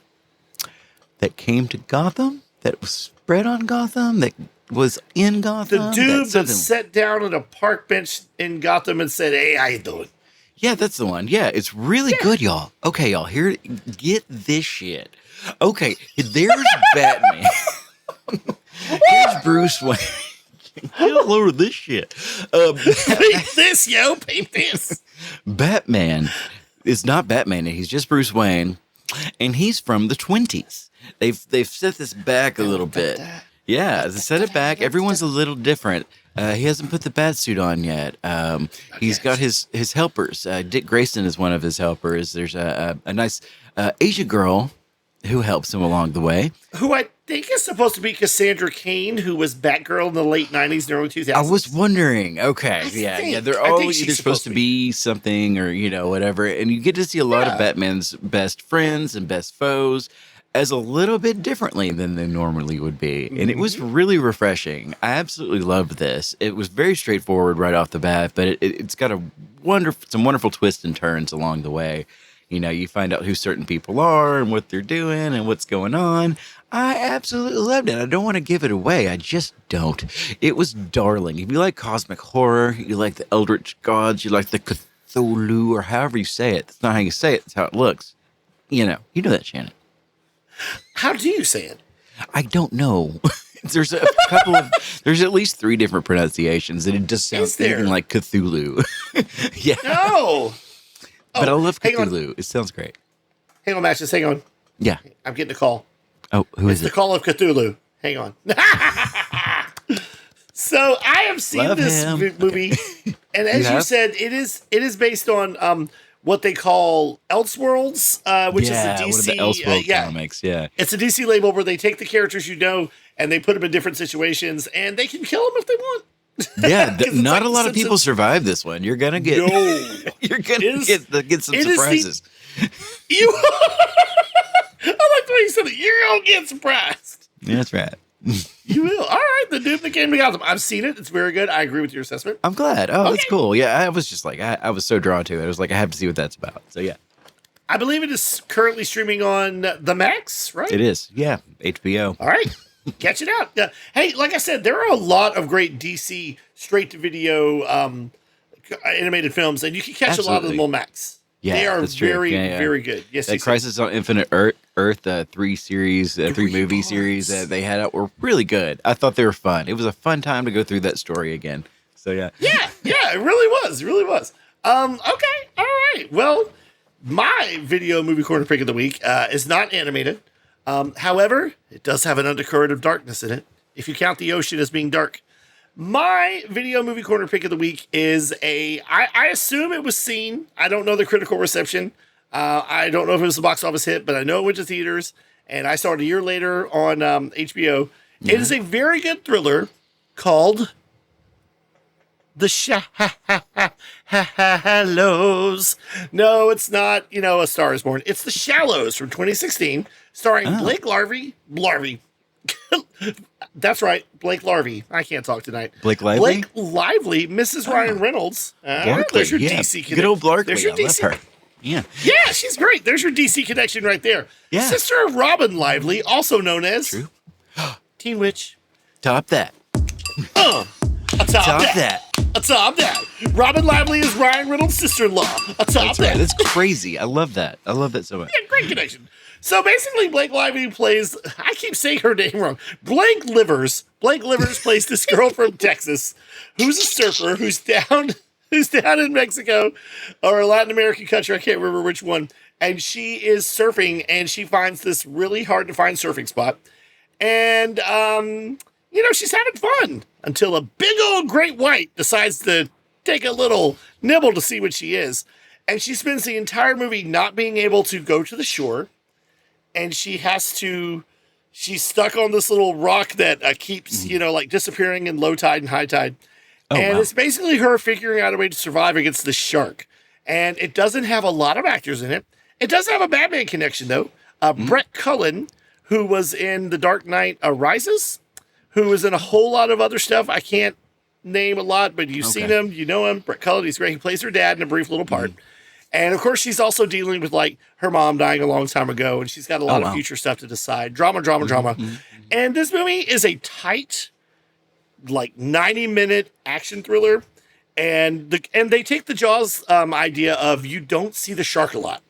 Speaker 1: that came to Gotham, that was spread on Gotham, that was in Gotham.
Speaker 2: The dude that sat down at a park bench in Gotham and said, "Hey, how you doing?"
Speaker 1: Yeah, that's the one. Yeah, it's really good, y'all. Okay, y'all, here, get this shit. Okay, there's Batman. Here's Bruce Wayne. Get all over this shit.
Speaker 2: Paint this, yo. Paint this.
Speaker 1: Batman is not Batman. He's just Bruce Wayne, and he's from the 20s. They've set this back a little bit. Yeah, they set it back. Everyone's a little different. He hasn't put the bat suit on yet. He's got his helpers. Dick Grayson is one of his helpers. There's a nice Asian girl who helps him along the way.
Speaker 2: Who I think is supposed to be Cassandra Cain, who was Batgirl in the late 90s and early 2000s.
Speaker 1: I was wondering. Okay. Yeah. They're all either supposed to be something or, whatever. And you get to see a lot of Batman's best friends and best foes as a little bit differently than they normally would be. And it was really refreshing. I absolutely loved this. It was very straightforward right off the bat, but it's got some wonderful twists and turns along the way. You find out who certain people are and what they're doing and what's going on. I absolutely loved it. I don't want to give it away. I just don't. It was darling. If you like cosmic horror, you like the Eldritch Gods, you like the Cthulhu, or however you say it. That's not how you say it. That's how it looks. You know that, Shannon.
Speaker 2: How do you say it?
Speaker 1: I don't know. There's a couple of, there's at least 3 different pronunciations, and it just sounds anything like Cthulhu. Yeah.
Speaker 2: No.
Speaker 1: But I love Cthulhu. It sounds great.
Speaker 2: Hang on, Matches. Hang on.
Speaker 1: Yeah.
Speaker 2: I'm getting a call.
Speaker 1: Oh, who is it?
Speaker 2: It's the call of Cthulhu. Hang on. So I have seen this movie, and as you said, it is based on what they call Elseworlds, which is a DC.
Speaker 1: One of the Elseworlds comics. Yeah,
Speaker 2: it's a DC label where they take the characters and they put them in different situations, and they can kill them if they want.
Speaker 1: Yeah, not a lot of people survive this one. You're gonna get you're gonna get some surprises.
Speaker 2: I like the way you said it. You're gonna get surprised.
Speaker 1: Yeah, that's right.
Speaker 2: You will. All right, The Doom that came to Gotham. I've seen it. It's very good. I agree with your assessment.
Speaker 1: I'm glad. Oh, that's cool. Yeah, I was just like, I was so drawn to it. I was like, I have to see what that's about. So yeah.
Speaker 2: I believe it is currently streaming on the Max, right?
Speaker 1: It is. Yeah, HBO.
Speaker 2: All right. Catch it out. Hey, like I said, there are a lot of great DC straight-to-video animated films, and you can catch a lot of them on Max. Yeah, they are very, very good. Yes,
Speaker 1: that Crisis on Infinite Earth 3 series, 3 movie series that they had out were really good. I thought they were fun. It was a fun time to go through that story again. So yeah.
Speaker 2: Yeah, it really was. It really was. Okay, all right. Well, my video movie corner pick of the week is not animated. However, it does have an undercurrent of darkness in it. if you count the ocean as being dark. My video movie corner pick of the week is I assume it was seen. I don't know the critical reception. I don't know if it was a box office hit, but I know it went to theaters, and I saw it a year later on HBO. Yeah. It is a very good thriller called The Shallows. No, it's not, A Star is Born. It's The Shallows from 2016, starring Blake Lively. That's right, Blake Lively. I can't talk tonight.
Speaker 1: Blake Lively?
Speaker 2: Blake Lively, Mrs. Ryan Reynolds. There's your DC connection.
Speaker 1: Good old Blarkley.
Speaker 2: There's your DC.
Speaker 1: I love her. Yeah.
Speaker 2: Yeah, she's great. There's your DC connection right there.
Speaker 1: Yeah.
Speaker 2: Sister of Robin Lively, also known as Teen Witch.
Speaker 1: Top that.
Speaker 2: Atop that. Robin Lively is Ryan Reynolds' sister-in-law. Atop that.
Speaker 1: Right. That's crazy. I love that. I love that so much.
Speaker 2: Yeah, great connection. So basically, Blake Lively plays, I keep saying her name wrong, Blake Livers. Blake Livers plays this girl from Texas who's a surfer who's down in Mexico or a Latin American country. I can't remember which one. And she is surfing, and she finds this really hard to find surfing spot. And, she's having fun until a big old great white decides to take a little nibble to see what she is. And she spends the entire movie not being able to go to the shore. And she's stuck on this little rock that keeps, disappearing in low tide and high tide. It's basically her figuring out a way to survive against the shark. And it doesn't have a lot of actors in it. It does have a Batman connection, though. Brett Cullen, who was in The Dark Knight Rises, who was in a whole lot of other stuff. I can't name a lot, but you've seen him. You know him. Brett Cullen, he's great. He plays her dad in a brief little part. And, of course, she's also dealing with, her mom dying a long time ago, and she's got a lot of future stuff to decide. Drama. And this movie is a tight, 90-minute action thriller. And they take the Jaws idea of you don't see the shark a lot.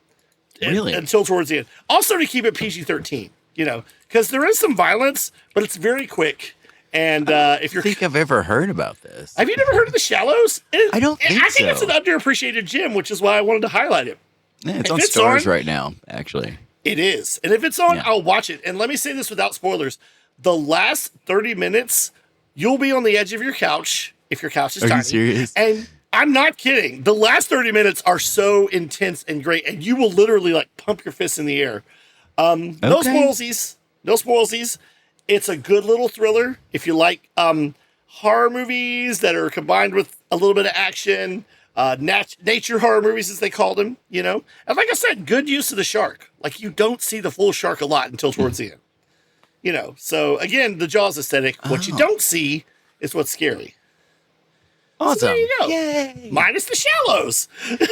Speaker 1: Really?
Speaker 2: Until towards the end. Also to keep it PG-13, because there is some violence, but it's very quick. And if you're,
Speaker 1: I think I've ever heard about this.
Speaker 2: Have you never heard of The Shallows?
Speaker 1: I don't think so.
Speaker 2: I think it's an underappreciated gem, which is why I wanted to highlight it.
Speaker 1: Yeah, it's on Stars right now, actually.
Speaker 2: It is. And if it's on, I'll watch it. And let me say this without spoilers. The last 30 minutes, you'll be on the edge of your couch, if your couch is tiny.
Speaker 1: Are you serious?
Speaker 2: And I'm not kidding. The last 30 minutes are so intense and great, and you will literally, pump your fists in the air. No spoilsies. No spoilsies. It's a good little thriller. If you like horror movies that are combined with a little bit of action, nature horror movies, as they call them, And like I said, good use of the shark. You don't see the full shark a lot until towards the end. So, again, the Jaws aesthetic. What you don't see is what's scary.
Speaker 1: Awesome.
Speaker 2: So there you go.
Speaker 1: Yay.
Speaker 2: Minus the Shallows.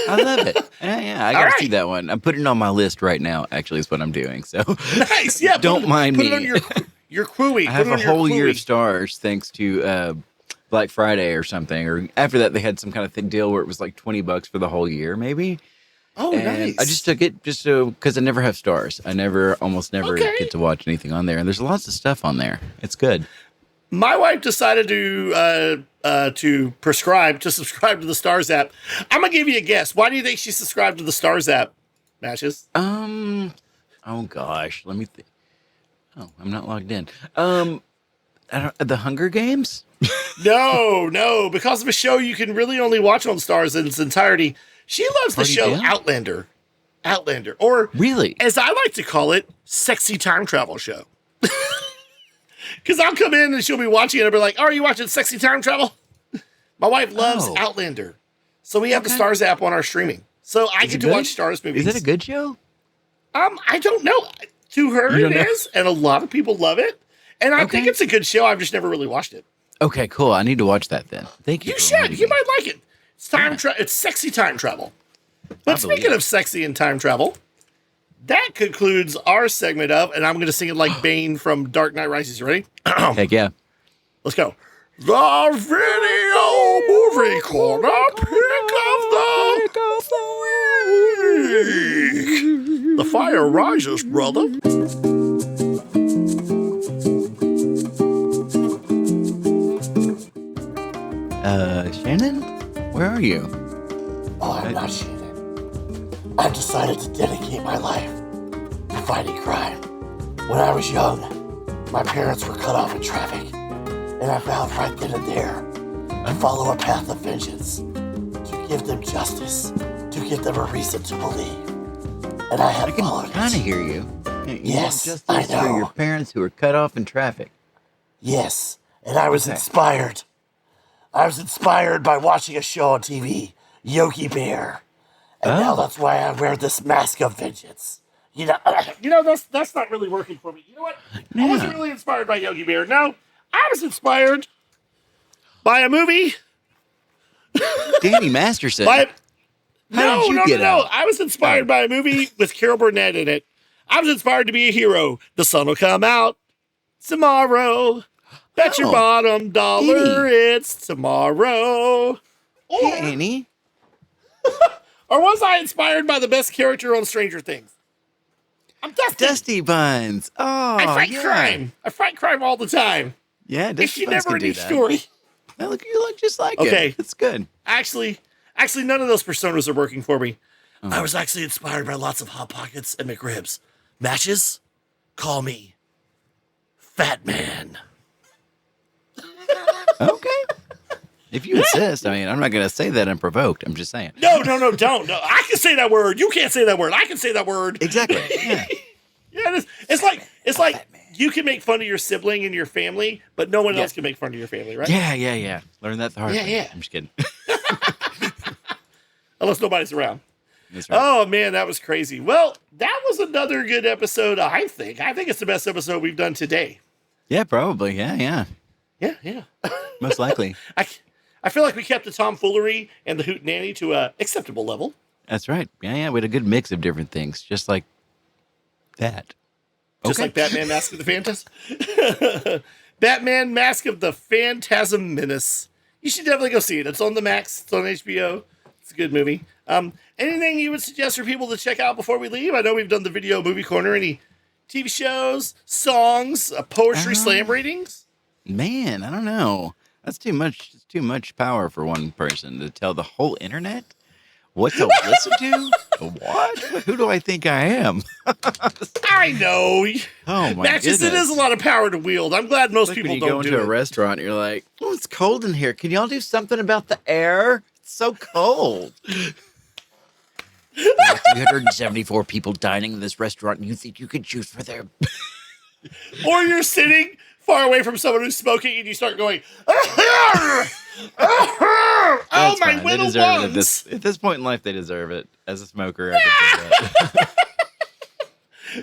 Speaker 1: I love it. Yeah, I got to see that one. I'm putting it on my list right now, actually, is what I'm doing. So
Speaker 2: nice. Yeah.
Speaker 1: Don't mind me.
Speaker 2: Put it on your Quooey.
Speaker 1: I have a whole year of Stars thanks to Black Friday or something. Or after that, they had some kind of thing deal where it was $20 for the whole year, maybe.
Speaker 2: Oh,
Speaker 1: and
Speaker 2: nice.
Speaker 1: I just took it because I never have Stars. I almost never get to watch anything on there. And there's lots of stuff on there. It's good.
Speaker 2: My wife decided to subscribe to the Stars app. I'm gonna give you a guess. Why do you think she subscribed to the Stars app? Matches.
Speaker 1: Oh gosh, let me think. Oh, I'm not logged in. The Hunger Games?
Speaker 2: No, because of a show you can really only watch on Stars in its entirety. She loves the show Outlander. Or
Speaker 1: really,
Speaker 2: as I like to call it, sexy time travel show. Because I'll come in and she'll be watching it and I'll be like, are you watching Sexy Time Travel? My wife loves Outlander. So we have the Stars app on our streaming. So I get to watch Stars movies.
Speaker 1: Is it a good show?
Speaker 2: I don't know. To her it is, and a lot of people love it. And I think it's a good show. I've just never really watched it.
Speaker 1: Okay, cool. I need to watch that then. Thank you.
Speaker 2: You should. You might like it. It's it's sexy time travel. But speaking of sexy and time travel, that concludes our segment of, and I'm going to sing it like Bane from Dark Knight Rises. You ready?
Speaker 1: Heck yeah.
Speaker 2: Let's go. The Video Movie Corner Pick of the Week. The fire rises, brother.
Speaker 1: Shannon? Where are you?
Speaker 2: Oh, I'm not Shannon. I've decided to dedicate my life to fighting crime. When I was young, my parents were cut off in traffic,
Speaker 8: and I vowed right then and there to follow a path of vengeance, to give them justice, to give them a reason to believe. And I have followed it.
Speaker 1: I can kind of hear you.
Speaker 8: Yes,
Speaker 1: just
Speaker 8: I know.
Speaker 1: For your parents who were cut off in traffic.
Speaker 8: Yes, and I was inspired. I was inspired by watching a show on TV, Yogi Bear. And now that's why I wear this mask of vengeance.
Speaker 2: You know, that's not really working for me. You know what?
Speaker 1: Yeah.
Speaker 2: I wasn't really inspired by Yogi Bear. No, I was inspired by a movie.
Speaker 1: Danny Masterson.
Speaker 2: No. I was inspired by a movie with Carol Burnett in it. I was inspired to be a hero. The sun will come out tomorrow. Bet your bottom dollar it's tomorrow. Or,
Speaker 1: Annie.
Speaker 2: or was I inspired by the best character on Stranger Things? I'm
Speaker 1: Dusty Buns. Oh,
Speaker 2: I fight crime. I fight crime all the time.
Speaker 1: Yeah, Dusty
Speaker 2: It's
Speaker 1: Buns
Speaker 2: never
Speaker 1: can do
Speaker 2: any
Speaker 1: that.
Speaker 2: story.
Speaker 1: Now, look, you look just like
Speaker 2: Okay.
Speaker 1: it. It's good.
Speaker 2: Actually, none of those personas are working for me. I was actually inspired by lots of Hot Pockets and McRibs. Matches? Call me Fat Man.
Speaker 1: Okay. If you insist, I mean, I'm not going to say that unprovoked. I'm just saying.
Speaker 2: No, don't. No, I can say that word. You can't say that word. I can say that word.
Speaker 1: Exactly. Yeah.
Speaker 2: Yeah, it's like you can make fun of your sibling and your family, but no one else can make fun of your family, right?
Speaker 1: Yeah. Learn that the hard way.
Speaker 2: Yeah.
Speaker 1: I'm just kidding.
Speaker 2: Unless nobody's around.
Speaker 1: That's right.
Speaker 2: Oh man, that was crazy. Well, that was another good episode. I think it's the best episode we've done today.
Speaker 1: Yeah, probably. Yeah.
Speaker 2: Yeah.
Speaker 1: Most likely.
Speaker 2: I feel like we kept the tomfoolery and the hootenanny to a acceptable level.
Speaker 1: That's right. Yeah. We had a good mix of different things, just like that.
Speaker 2: Just like Batman Mask of the Phantasm. Batman Mask of the Phantasm Menace. You should definitely go see it. It's on the Max. It's on HBO. It's a good movie. Anything you would suggest for people to check out before we leave? I know we've done the video movie corner. Any TV shows, songs, poetry, slam readings?
Speaker 1: Man, I don't know. That's too much. It's too much power for one person to tell the whole internet what to listen to. What? Who do I think I am?
Speaker 2: I know.
Speaker 1: Oh my
Speaker 2: Matches,
Speaker 1: goodness!
Speaker 2: it is a lot of power to wield. I'm glad most people
Speaker 1: when you
Speaker 2: don't
Speaker 1: go into
Speaker 2: do
Speaker 1: a
Speaker 2: it.
Speaker 1: restaurant, you're like, "Oh, it's cold in here. Can y'all do something about the air? It's so cold." 374 people dining in this restaurant, and you think you could choose for their...
Speaker 2: Or you're sitting far away from someone who's smoking, and you start going, oh, my
Speaker 1: They
Speaker 2: little
Speaker 1: deserve it
Speaker 2: ones.
Speaker 1: at this point in life, they deserve it. As a smoker, I can say that.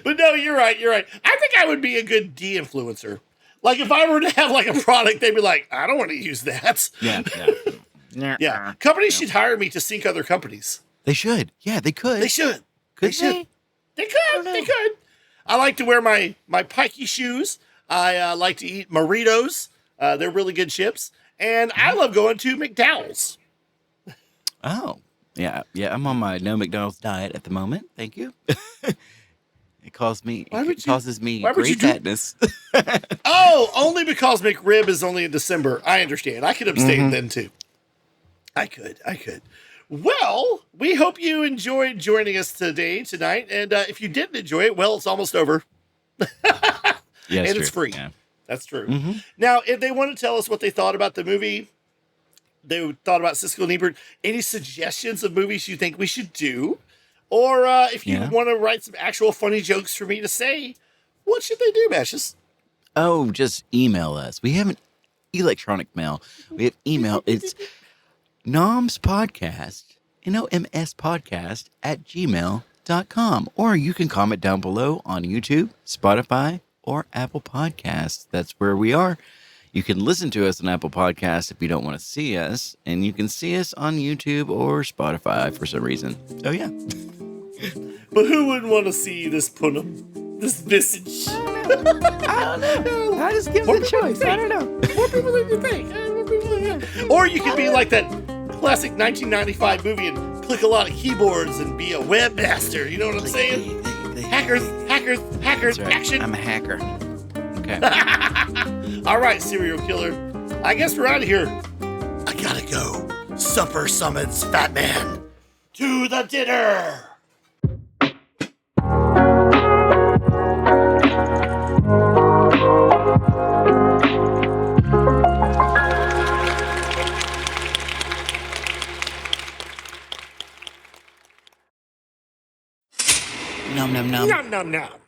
Speaker 2: But no, you're right. I think I would be a good de-influencer. Like, if I were to have, like, a product, they'd be like, I don't want to use that. Yeah. Companies should hire me to sync other companies.
Speaker 1: They should. Yeah, they could.
Speaker 2: They should.
Speaker 1: Could they?
Speaker 2: They could. I like to wear my pikey shoes. I like to eat Doritos. They're really good chips. And I love going to McDowell's.
Speaker 1: Oh, yeah. I'm on my no McDonald's diet at the moment. Thank you. It causes me great fatness.
Speaker 2: Oh, only because McRib is only in December. I understand. I could abstain then too. I could. Well, we hope you enjoyed joining us tonight. And if you didn't enjoy it, well, it's almost over.
Speaker 1: Yeah,
Speaker 2: and it's free.
Speaker 1: Yeah.
Speaker 2: That's true. Now, if they want to tell us what they thought about the movie, they thought about Siskel Ebert, any suggestions of movies you think we should do, or if you want to write some actual funny jokes for me to say, what should they do, Mashes?
Speaker 1: Oh, just email us. We have an electronic mail. We have email. It's nomspodcast, NOMS at gmail.com. Or you can comment down below on YouTube, Spotify, or Apple Podcasts. That's where we are. You can listen to us on Apple Podcasts if you don't want to see us, and you can see us on YouTube or Spotify for some reason. Oh, yeah.
Speaker 2: But who wouldn't want to see this punum? This message?
Speaker 1: I don't know. I just give them the choice. I don't know.
Speaker 2: More people than you think. Or you could be like that classic 1995 movie and click a lot of keyboards and be a webmaster. You know what I'm saying? Hackers,
Speaker 1: That's right.
Speaker 2: action.
Speaker 1: I'm a hacker. Okay.
Speaker 2: All right, serial killer. I guess we're out of here. I gotta go. Supper summons Fat Man to the dinner.
Speaker 1: Num num.
Speaker 2: Nom nom nom.